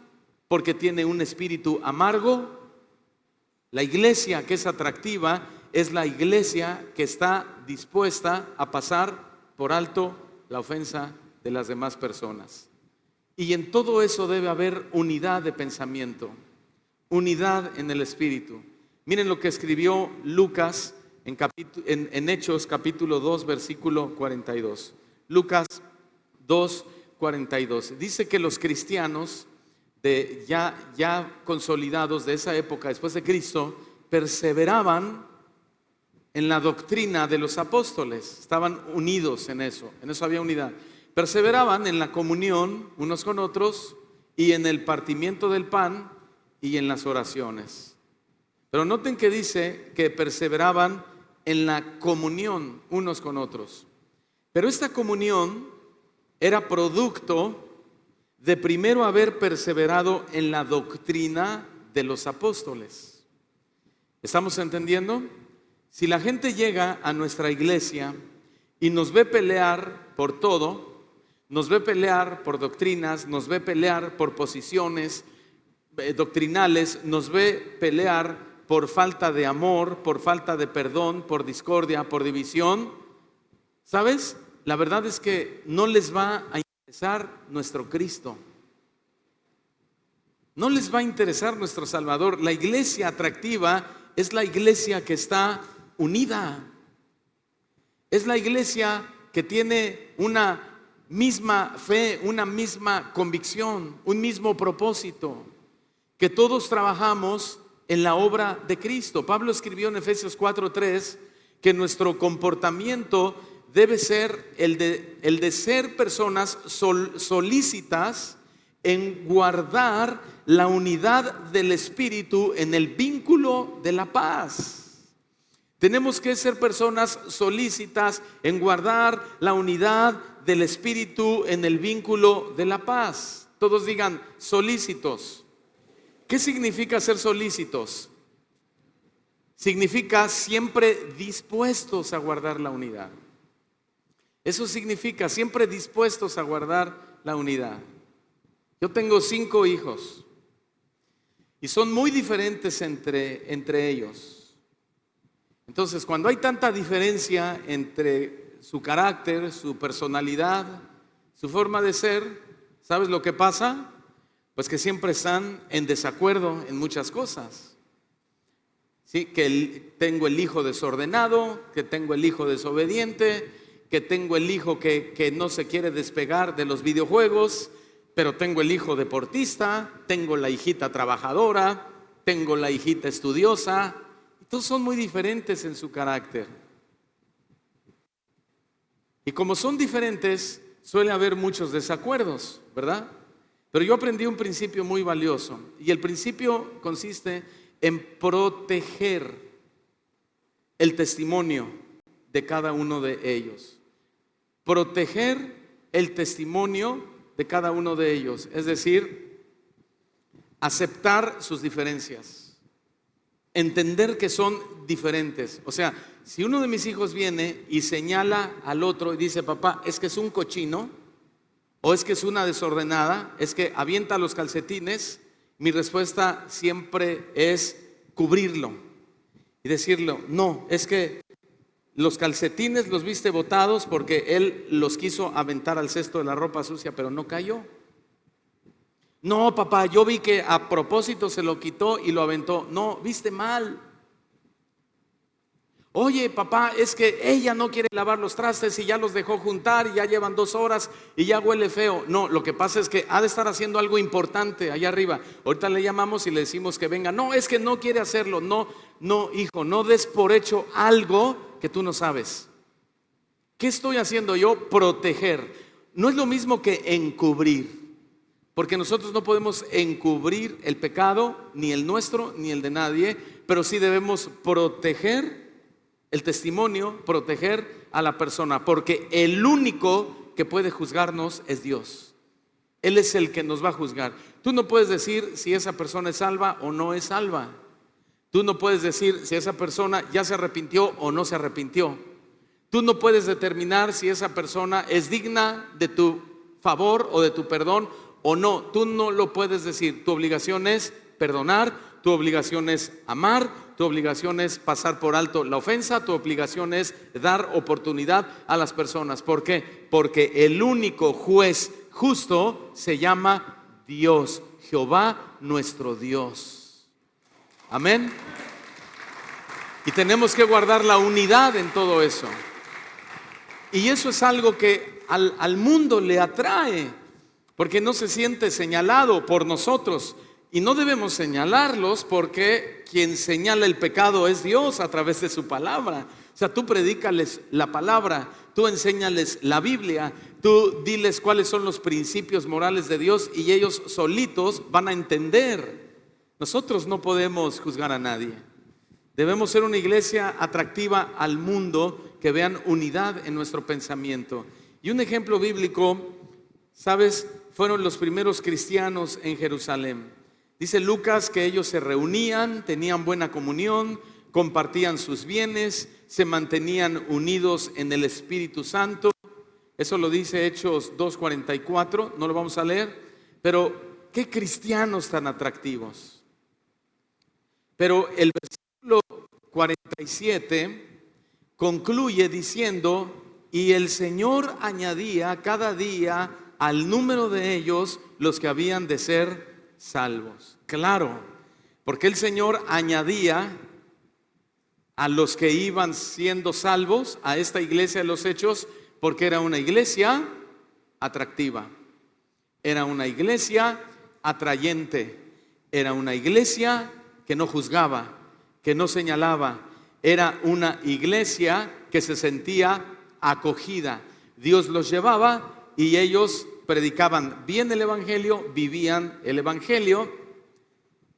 porque tiene un espíritu amargo. La iglesia que es atractiva es la iglesia que está dispuesta a pasar por alto la ofensa de las demás personas. Y en todo eso debe haber unidad de pensamiento, unidad en el espíritu. Miren lo que escribió Lucas en Hechos capítulo 2 versículo 42. Lucas 2, 42. Dice que los cristianos ya consolidados de esa época después de Cristo perseveraban en la doctrina de los apóstoles. Estaban unidos en eso había unidad. Perseveraban en la comunión unos con otros y en el partimiento del pan y en las oraciones. Pero noten que dice que perseveraban en la comunión unos con otros. Pero esta comunión era producto de primero haber perseverado en la doctrina de los apóstoles. ¿Estamos entendiendo? Si la gente llega a nuestra iglesia y nos ve pelear por todo, nos ve pelear por doctrinas, nos ve pelear por posiciones doctrinales, nos ve pelear por falta de amor, por falta de perdón, por discordia, por división, ¿sabes? La verdad es que no les va a interesar nuestro Cristo. No les va a interesar nuestro Salvador. La iglesia atractiva es la iglesia que está unida. Es la iglesia que tiene una misma fe, una misma convicción, un mismo propósito, que todos trabajamos en la obra de Cristo. Pablo escribió en Efesios 4:3 que nuestro comportamiento debe ser el de ser personas solícitas en guardar la unidad del Espíritu en el vínculo de la paz. Tenemos que ser personas solícitas en guardar la unidad del Espíritu en el vínculo de la paz. Todos digan solícitos. ¿Qué significa ser solícitos? Significa siempre dispuestos a guardar la unidad. Eso significa siempre dispuestos a guardar la unidad. Yo tengo 5 hijos y son muy diferentes entre ellos. Entonces, cuando hay tanta diferencia entre su carácter, su personalidad, su forma de ser, ¿sabes lo que pasa? Pues que siempre están en desacuerdo en muchas cosas. Sí, que tengo el hijo desordenado, que tengo el hijo desobediente, que tengo el hijo que no se quiere despegar de los videojuegos, pero tengo el hijo deportista, tengo la hijita trabajadora, tengo la hijita estudiosa. Todos son muy diferentes en su carácter. Y como son diferentes, suele haber muchos desacuerdos, ¿verdad? Pero yo aprendí un principio muy valioso, y el principio consiste en proteger el testimonio de cada uno de ellos. Proteger el testimonio de cada uno de ellos, es decir, aceptar sus diferencias, entender que son diferentes. O sea, si uno de mis hijos viene y señala al otro y dice: papá, es que es un cochino, o es que es una desordenada, es que avienta los calcetines, mi respuesta siempre es cubrirlo y decirlo: no, es que los calcetines los viste botados porque él los quiso aventar al cesto de la ropa sucia, pero no cayó. No, papá, yo vi que a propósito se lo quitó y lo aventó. No, viste mal. Oye, papá, es que ella no quiere lavar los trastes y ya los dejó juntar y ya llevan 2 horas y ya huele feo. No, lo que pasa es que ha de estar haciendo algo importante allá arriba. Ahorita le llamamos y le decimos que venga. No, es que no quiere hacerlo. No, hijo, no des por hecho algo que tú no sabes. ¿Qué estoy haciendo yo? Proteger. No es lo mismo que encubrir, porque nosotros no podemos encubrir el pecado, ni el nuestro, ni el de nadie, pero sí debemos proteger el testimonio, proteger a la persona, porque el único que puede juzgarnos es Dios. Él es el que nos va a juzgar. Tú no puedes decir si esa persona es salva o no es salva. Tú no puedes decir si esa persona ya se arrepintió o no se arrepintió. Tú no puedes determinar si esa persona es digna de tu favor o de tu perdón o no. Tú no lo puedes decir. Tu obligación es perdonar, tu obligación es amar, tu obligación es pasar por alto la ofensa, tu obligación es dar oportunidad a las personas. ¿Por qué? Porque el único juez justo se llama Dios, Jehová nuestro Dios. Amén. Y tenemos que guardar la unidad en todo eso. Y eso es algo que al mundo le atrae, porque no se siente señalado por nosotros. Y no debemos señalarlos, porque quien señala el pecado es Dios a través de su palabra. O sea, tú predícales la palabra, tú enséñales la Biblia, tú diles cuáles son los principios morales de Dios y ellos solitos van a entender. Nosotros no podemos juzgar a nadie. Debemos ser una iglesia atractiva al mundo, que vean unidad en nuestro pensamiento. Y un ejemplo bíblico, ¿sabes? Fueron los primeros cristianos en Jerusalén. Dice Lucas que ellos se reunían, tenían buena comunión, compartían sus bienes, se mantenían unidos en el Espíritu Santo. Eso lo dice Hechos 2:44, no lo vamos a leer, pero qué cristianos tan atractivos. Pero el versículo 47 concluye diciendo: y el Señor añadía cada día al número de ellos los que habían de ser salvos. Claro, porque el Señor añadía a los que iban siendo salvos a esta iglesia de los Hechos, porque era una iglesia atractiva, era una iglesia atrayente, era una iglesia que no juzgaba, que no señalaba, era una iglesia que se sentía acogida. Dios los llevaba y ellos predicaban bien el evangelio, vivían el evangelio,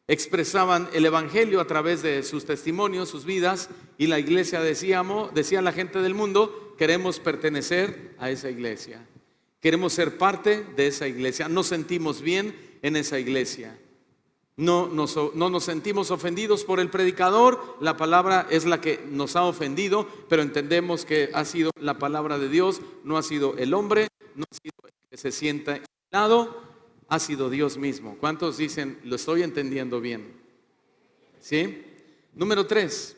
expresaban el evangelio a través de sus testimonios, sus vidas, y la iglesia decía la gente del mundo: queremos pertenecer a esa iglesia, queremos ser parte de esa iglesia, nos sentimos bien en esa iglesia. No nos sentimos ofendidos por el predicador, la palabra es la que nos ha ofendido, pero entendemos que ha sido la palabra de Dios, no ha sido el hombre, no ha sido el que se sienta lado, ha sido Dios mismo. ¿Cuántos dicen lo estoy entendiendo bien? ¿Sí? Número 3,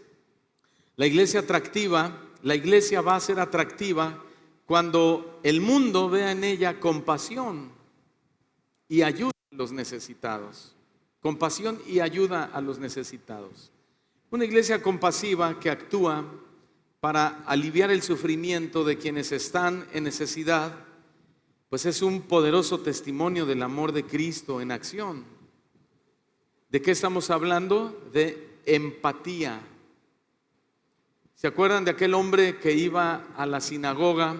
la iglesia atractiva, la iglesia va a ser atractiva cuando el mundo vea en ella compasión y ayuda a los necesitados. Compasión y ayuda a los necesitados. Una iglesia compasiva que actúa para aliviar el sufrimiento de quienes están en necesidad, pues es un poderoso testimonio del amor de Cristo en acción. ¿De qué estamos hablando? De empatía. ¿Se acuerdan de aquel hombre que iba a la sinagoga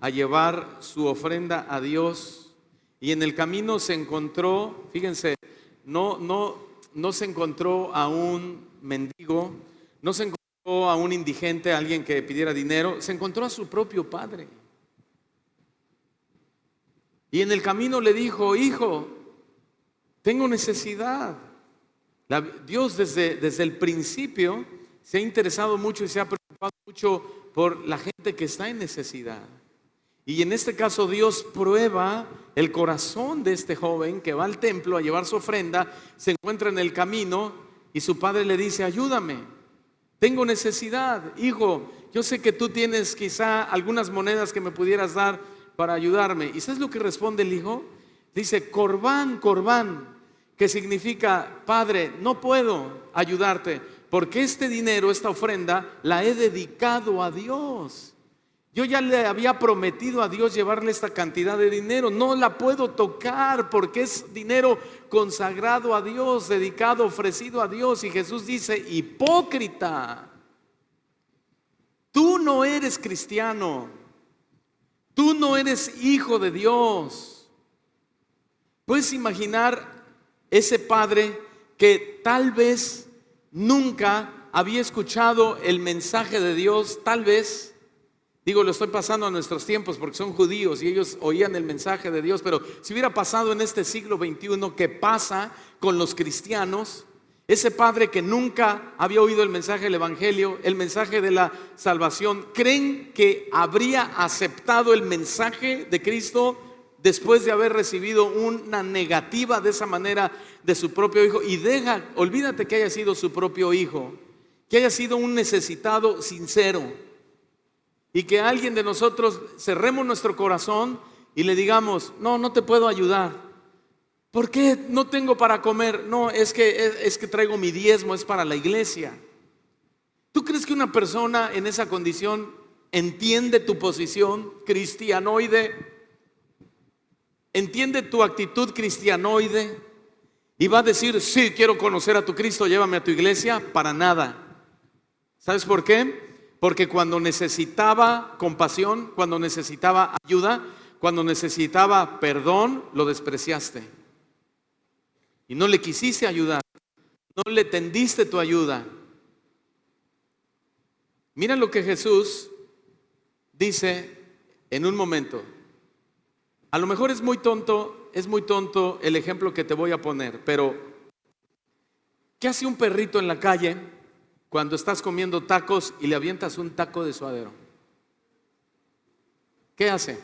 a llevar su ofrenda a Dios Y en el camino se encontró, fíjense, no se encontró a un mendigo, no se encontró a un indigente, a alguien que pidiera dinero, se encontró a su propio padre. Y en el camino le dijo: hijo, tengo necesidad. Dios desde el principio se ha interesado mucho y se ha preocupado mucho por la gente que está en necesidad. Y en este caso Dios prueba el corazón de este joven que va al templo a llevar su ofrenda, se encuentra en el camino y su padre le dice: ayúdame, tengo necesidad. Hijo, yo sé que tú tienes quizá algunas monedas que me pudieras dar para ayudarme. ¿Y sabes lo que responde el hijo? Dice: corbán, corbán, que significa: padre, no puedo ayudarte porque este dinero, esta ofrenda, la he dedicado a Dios. Yo ya le había prometido a Dios llevarle esta cantidad de dinero. No la puedo tocar porque es dinero consagrado a Dios, dedicado, ofrecido a Dios. Y Jesús dice: hipócrita, tú no eres cristiano, tú no eres hijo de Dios. ¿Puedes imaginar ese padre que tal vez nunca había escuchado el mensaje de Dios? Tal vez, digo, lo estoy pasando a nuestros tiempos porque son judíos y ellos oían el mensaje de Dios, pero si hubiera pasado en este siglo XXI, ¿qué pasa con los cristianos? Ese padre que nunca había oído el mensaje del evangelio, el mensaje de la salvación, ¿creen que habría aceptado el mensaje de Cristo después de haber recibido una negativa de esa manera de su propio hijo? Y olvídate que haya sido su propio hijo, que haya sido un necesitado sincero, y que alguien de nosotros cerremos nuestro corazón y le digamos: no te puedo ayudar. ¿Por qué? No tengo para comer. No, es que traigo mi diezmo, es para la iglesia. ¿Tú crees que una persona en esa condición entiende tu posición cristianoide? ¿Entiende tu actitud cristianoide? Y va a decir: sí, quiero conocer a tu Cristo, llévame a tu iglesia. Para nada. ¿Sabes por qué? Porque cuando necesitaba compasión, cuando necesitaba ayuda, cuando necesitaba perdón, lo despreciaste. Y no le quisiste ayudar, no le tendiste tu ayuda. Mira lo que Jesús dice en un momento. A lo mejor es muy tonto el ejemplo que te voy a poner, pero ¿qué hace un perrito en la calle cuando estás comiendo tacos y le avientas un taco de suadero? ¿Qué hace?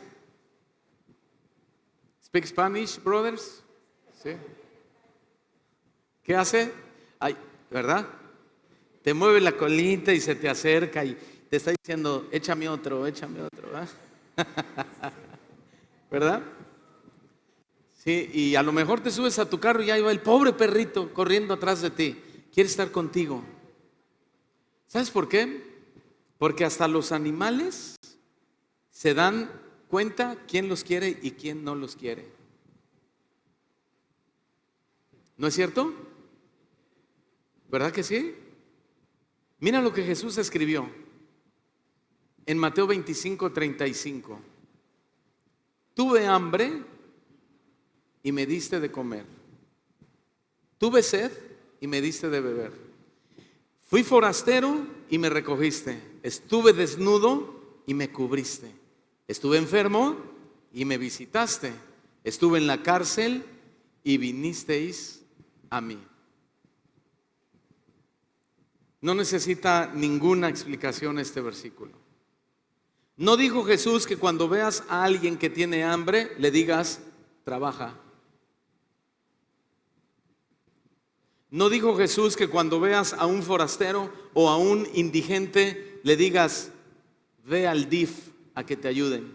Speak Spanish, brothers? ¿Sí? ¿Qué hace? Ay, ¿verdad? Te mueve la colita y se te acerca y te está diciendo: échame otro, ¿verdad? ¿Verdad? Sí, y a lo mejor te subes a tu carro y ahí va el pobre perrito corriendo atrás de ti. Quiere estar contigo. ¿Sabes por qué? Porque hasta los animales se dan cuenta quién los quiere y quién no los quiere. ¿No es cierto? ¿Verdad que sí? Mira lo que Jesús escribió en Mateo 25:35. Tuve hambre y me diste de comer. Tuve sed y me diste de beber. Fui forastero y me recogiste. Estuve desnudo y me cubriste. Estuve enfermo y me visitaste. Estuve en la cárcel y vinisteis a mí. No necesita ninguna explicación este versículo. No dijo Jesús que cuando veas a alguien que tiene hambre, le digas: trabaja. No dijo Jesús que cuando veas a un forastero o a un indigente, le digas: ve al DIF a que te ayuden.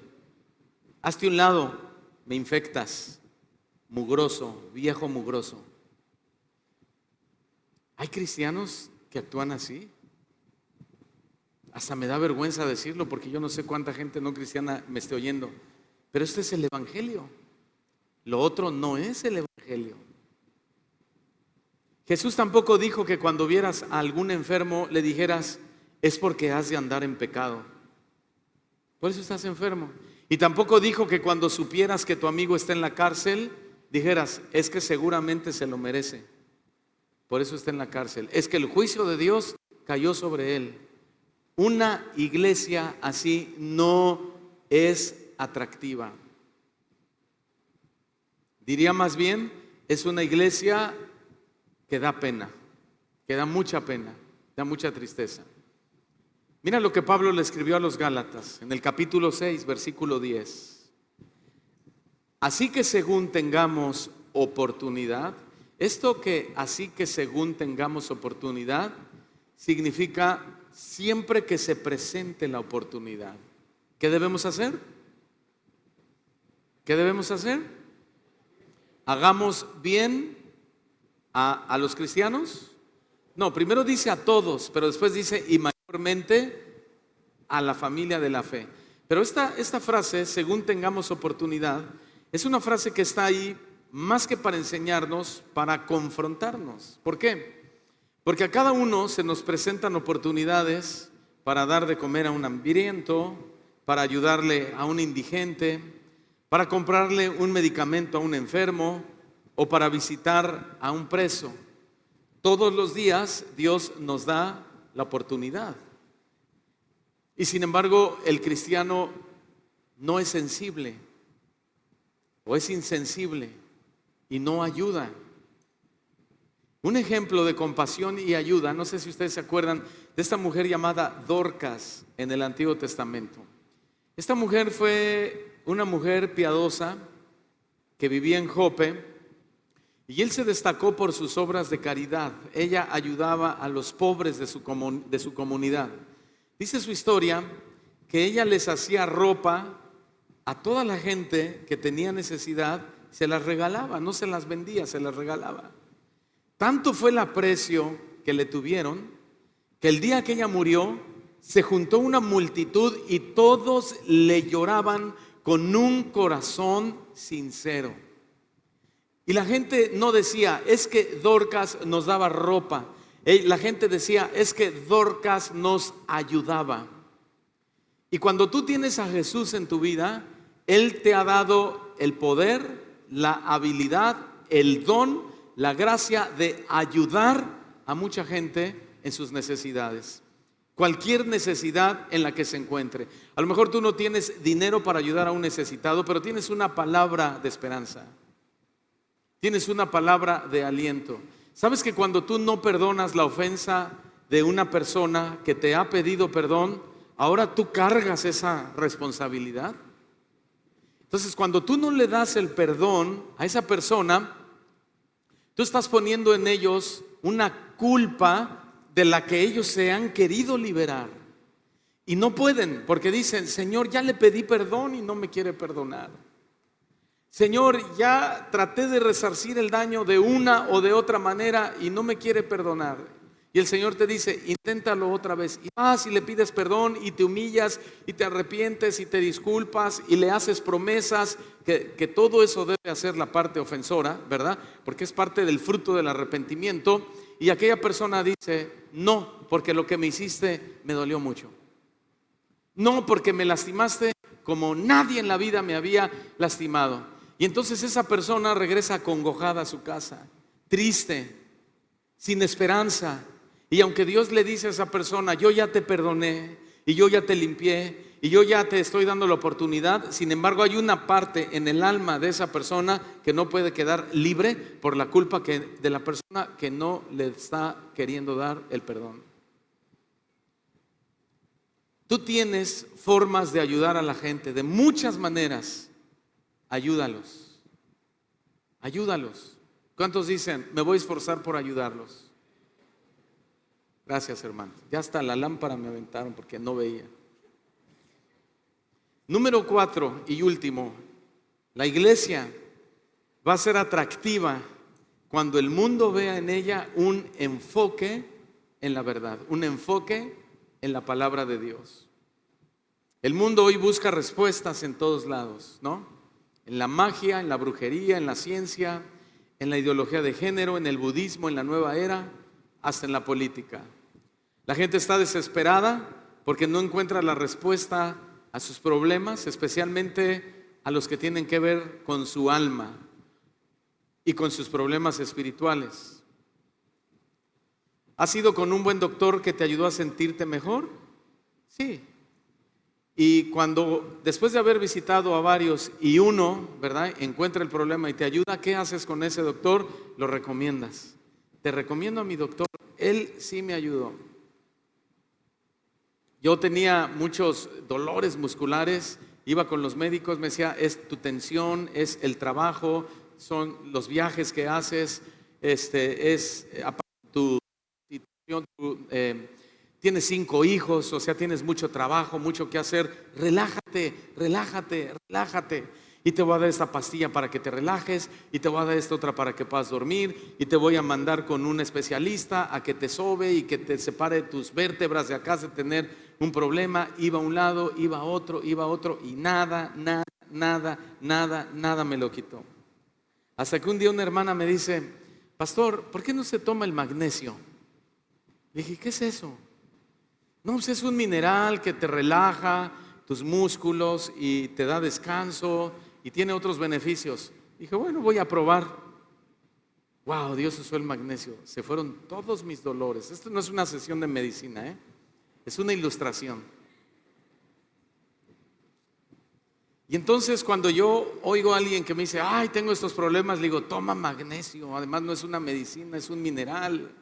Hazte un lado, me infectas, mugroso, viejo mugroso. ¿Hay cristianos que actúan así? Hasta me da vergüenza decirlo porque yo no sé cuánta gente no cristiana me esté oyendo. Pero este es el evangelio. Lo otro no es el evangelio. Jesús tampoco dijo que cuando vieras a algún enfermo le dijeras: es porque has de andar en pecado, por eso estás enfermo. Y tampoco dijo que cuando supieras que tu amigo está en la cárcel, dijeras, es que seguramente se lo merece, por eso está en la cárcel. Es que el juicio de Dios cayó sobre él. Una iglesia así no es atractiva. Diría más bien, es una iglesia que da pena, que da mucha pena, da mucha tristeza. Mira lo que Pablo le escribió a los Gálatas en el capítulo 6, versículo 10. Así que según tengamos oportunidad, esto que así que según tengamos oportunidad, significa siempre que se presente la oportunidad. ¿Qué debemos hacer? ¿Qué debemos hacer? ¿Hagamos bien a los cristianos? No, primero dice a todos, pero después dice y mayormente a la familia de la fe. Pero esta frase, según tengamos oportunidad, es una frase que está ahí más que para enseñarnos, para confrontarnos. ¿Por qué? Porque a cada uno se nos presentan oportunidades para dar de comer a un hambriento, para ayudarle a un indigente, para comprarle un medicamento a un enfermo o para visitar a un preso. Todos los días Dios nos da la oportunidad. Y sin embargo, el cristiano no es sensible o es insensible y no ayuda. Un ejemplo de compasión y ayuda, no sé si ustedes se acuerdan de esta mujer llamada Dorcas en el Antiguo Testamento. Esta mujer fue una mujer piadosa que vivía en Jope y él se destacó por sus obras de caridad. Ella ayudaba a los pobres de su comunidad. Dice su historia que ella les hacía ropa a toda la gente que tenía necesidad, se las regalaba, no se las vendía, se las regalaba. Tanto fue el aprecio que le tuvieron que el día que ella murió se juntó una multitud y todos le lloraban con un corazón sincero. Y la gente no decía, es que Dorcas nos daba ropa. La gente decía, es que Dorcas nos ayudaba. Y cuando tú tienes a Jesús en tu vida, Él te ha dado el poder, la habilidad, el don, la gracia de ayudar a mucha gente en sus necesidades. Cualquier necesidad en la que se encuentre. A lo mejor tú no tienes dinero para ayudar a un necesitado, pero tienes una palabra de esperanza. Tienes una palabra de aliento. ¿Sabes que cuando tú no perdonas la ofensa de una persona que te ha pedido perdón, ahora tú cargas esa responsabilidad? Entonces, cuando tú no le das el perdón a esa persona, tú estás poniendo en ellos una culpa de la que ellos se han querido liberar. Y no pueden, porque dicen, Señor, ya le pedí perdón y no me quiere perdonar. Señor, ya traté de resarcir el daño de una o de otra manera y no me quiere perdonar. Y el Señor te dice, inténtalo otra vez. Y vas y le pides perdón y te humillas y te arrepientes y te disculpas y le haces promesas, que todo eso debe hacer la parte ofensora, ¿verdad? Porque es parte del fruto del arrepentimiento. Y aquella persona dice, no, porque lo que me hiciste me dolió mucho. No, porque me lastimaste como nadie en la vida me había lastimado. Y entonces esa persona regresa acongojada a su casa, triste, sin esperanza. Y aunque Dios le dice a esa persona, yo ya te perdoné y yo ya te limpié y yo ya te estoy dando la oportunidad, sin embargo hay una parte en el alma de esa persona que no puede quedar libre por la culpa de la persona que no le está queriendo dar el perdón. Tú tienes formas de ayudar a la gente, de muchas maneras. Ayúdalos. Ayúdalos. ¿Cuántos dicen, me voy a esforzar por ayudarlos? Gracias, hermano. Ya hasta la lámpara me aventaron porque no veía. Número 4 y último, la iglesia va a ser atractiva cuando el mundo vea en ella un enfoque en la verdad, un enfoque en la palabra de Dios. El mundo hoy busca respuestas en todos lados, ¿no? En la magia, en la brujería, en la ciencia, en la ideología de género, en el budismo, en la nueva era, hasta en la política. La gente está desesperada porque no encuentra la respuesta a sus problemas, especialmente a los que tienen que ver con su alma y con sus problemas espirituales. ¿Has ido con un buen doctor que te ayudó a sentirte mejor? Sí. Y cuando, después de haber visitado a varios y uno, ¿verdad?, encuentra el problema y te ayuda, ¿qué haces con ese doctor? Lo recomiendas. Te recomiendo a mi doctor, él sí me ayudó. Yo tenía muchos dolores musculares, iba con los médicos, me decía, es tu tensión, es el trabajo, son los viajes que haces, es tu situación, tienes 5 hijos, o sea, tienes mucho trabajo, mucho que hacer. Relájate, relájate, relájate. Y te voy a dar esta pastilla para que te relajes, y te voy a dar esta otra para que puedas dormir, y te voy a mandar con un especialista a que te sobe y que te separe tus vértebras de acá de tener un problema. Iba a un lado, iba a otro, y nada me lo quitó. Hasta que un día una hermana me dice, pastor, ¿por qué no se toma el magnesio? Le dije, ¿qué es eso? No, pues es un mineral que te relaja tus músculos y te da descanso y tiene otros beneficios. Dije, bueno, voy a probar. Wow, Dios usó el magnesio. Se fueron todos mis dolores. Esto no es una sesión de medicina, es una ilustración. Y entonces cuando yo oigo a alguien que me dice, ay, tengo estos problemas, le digo, toma magnesio. Además no es una medicina, es un mineral.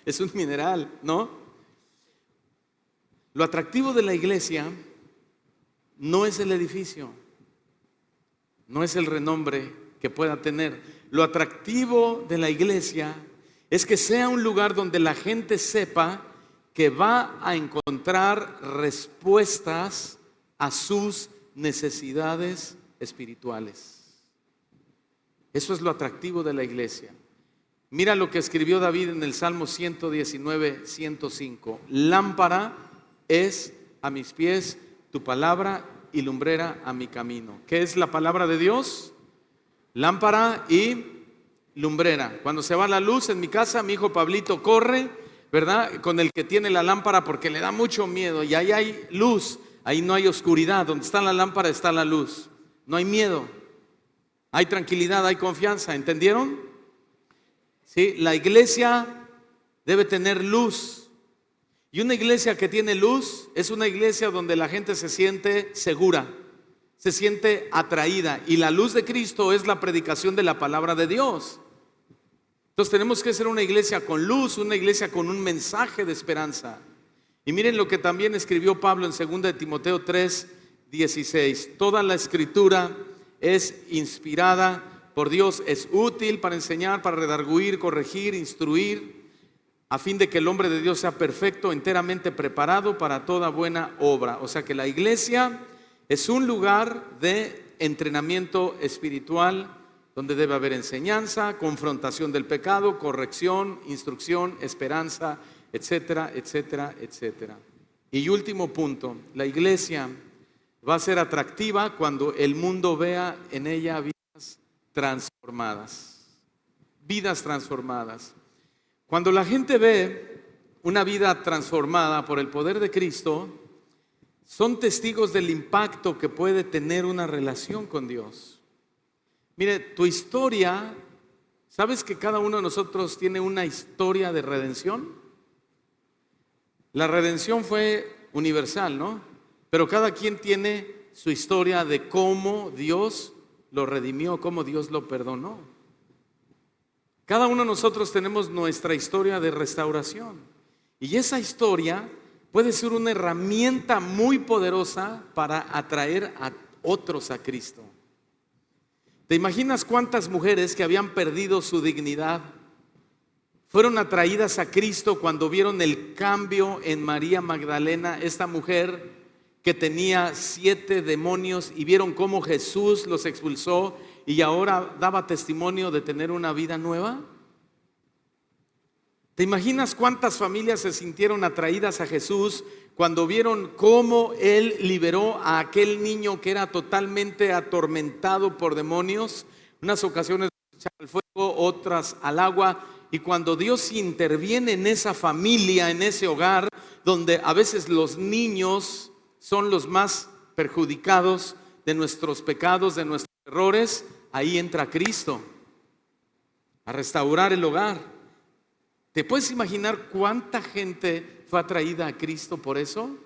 Es un mineral, ¿no? Lo atractivo de la iglesia no es el edificio, no es el renombre que pueda tener. Lo atractivo de la iglesia es que sea un lugar donde la gente sepa que va a encontrar respuestas a sus necesidades espirituales. Eso es lo atractivo de la iglesia. Mira lo que escribió David en el Salmo 119, 105. Lámpara es a mis pies tu palabra y lumbrera a mi camino. ¿Qué es la palabra de Dios? Lámpara y lumbrera. Cuando se va la luz en mi casa, mi hijo Pablito corre, ¿verdad?, con el que tiene la lámpara porque le da mucho miedo. Y ahí hay luz, ahí no hay oscuridad. Donde está la lámpara está la luz. No hay miedo, hay tranquilidad, hay confianza. ¿Entendieron? Sí, la iglesia debe tener luz. Y una iglesia que tiene luz es una iglesia donde la gente se siente segura, se siente atraída. Y la luz de Cristo es la predicación de la palabra de Dios. Entonces tenemos que ser una iglesia con luz, una iglesia con un mensaje de esperanza. Y miren lo que también escribió Pablo en 2 de Timoteo 3, 16. Toda la escritura es inspirada por Dios, es útil para enseñar, para redarguir, corregir, instruir, a fin de que el hombre de Dios sea perfecto, enteramente preparado para toda buena obra. O sea que la iglesia es un lugar de entrenamiento espiritual donde debe haber enseñanza, confrontación del pecado, corrección, instrucción, esperanza, etcétera, etcétera, etcétera. Y último punto, la iglesia va a ser atractiva cuando el mundo vea en ella vidas transformadas. Vidas transformadas. Cuando la gente ve una vida transformada por el poder de Cristo, son testigos del impacto que puede tener una relación con Dios. Mire, tu historia, ¿sabes que cada uno de nosotros tiene una historia de redención? La redención fue universal, ¿no? Pero cada quien tiene su historia de cómo Dios lo redimió, cómo Dios lo perdonó. Cada uno de nosotros tenemos nuestra historia de restauración. Y esa historia puede ser una herramienta muy poderosa para atraer a otros a Cristo. ¿Te imaginas cuántas mujeres que habían perdido su dignidad fueron atraídas a Cristo cuando vieron el cambio en María Magdalena, esta mujer que tenía 7 demonios, y vieron cómo Jesús los expulsó y ahora daba testimonio de tener una vida nueva? ¿Te imaginas cuántas familias se sintieron atraídas a Jesús cuando vieron cómo Él liberó a aquel niño que era totalmente atormentado por demonios? Unas ocasiones al fuego, otras al agua. Y cuando Dios interviene en esa familia, en ese hogar, donde a veces los niños son los más perjudicados de nuestros pecados, de nuestros errores, ahí entra Cristo a restaurar el hogar. ¿Te puedes imaginar cuánta gente fue atraída a Cristo por eso?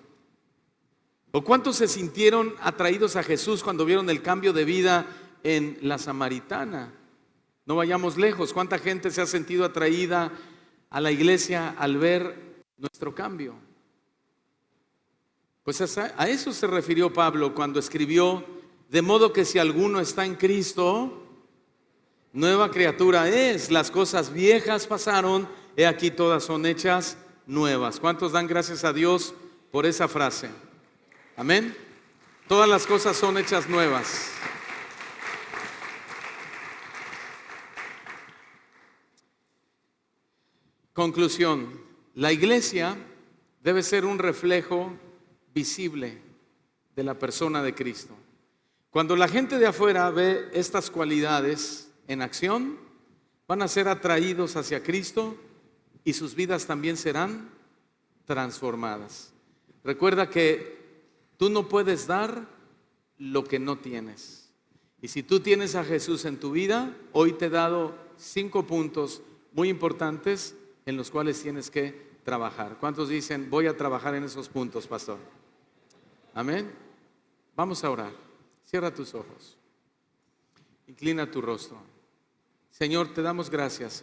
¿O cuántos se sintieron atraídos a Jesús cuando vieron el cambio de vida en la Samaritana? No vayamos lejos. ¿Cuánta gente se ha sentido atraída a la iglesia al ver nuestro cambio? Pues a eso se refirió Pablo cuando escribió: de modo que si alguno está en Cristo, nueva criatura es. Las cosas viejas pasaron, he aquí todas son hechas nuevas. ¿Cuántos dan gracias a Dios por esa frase? Amén. Todas las cosas son hechas nuevas. Conclusión: la iglesia debe ser un reflejo visible de la persona de Cristo. Cuando la gente de afuera ve estas cualidades en acción, van a ser atraídos hacia Cristo y sus vidas también serán transformadas. Recuerda que tú no puedes dar lo que no tienes. Y si tú tienes a Jesús en tu vida, hoy te he dado 5 puntos muy importantes en los cuales tienes que trabajar. ¿Cuántos dicen, voy a trabajar en esos puntos, pastor? Amén. Vamos a orar. Cierra tus ojos. Inclina tu rostro. Señor, te damos gracias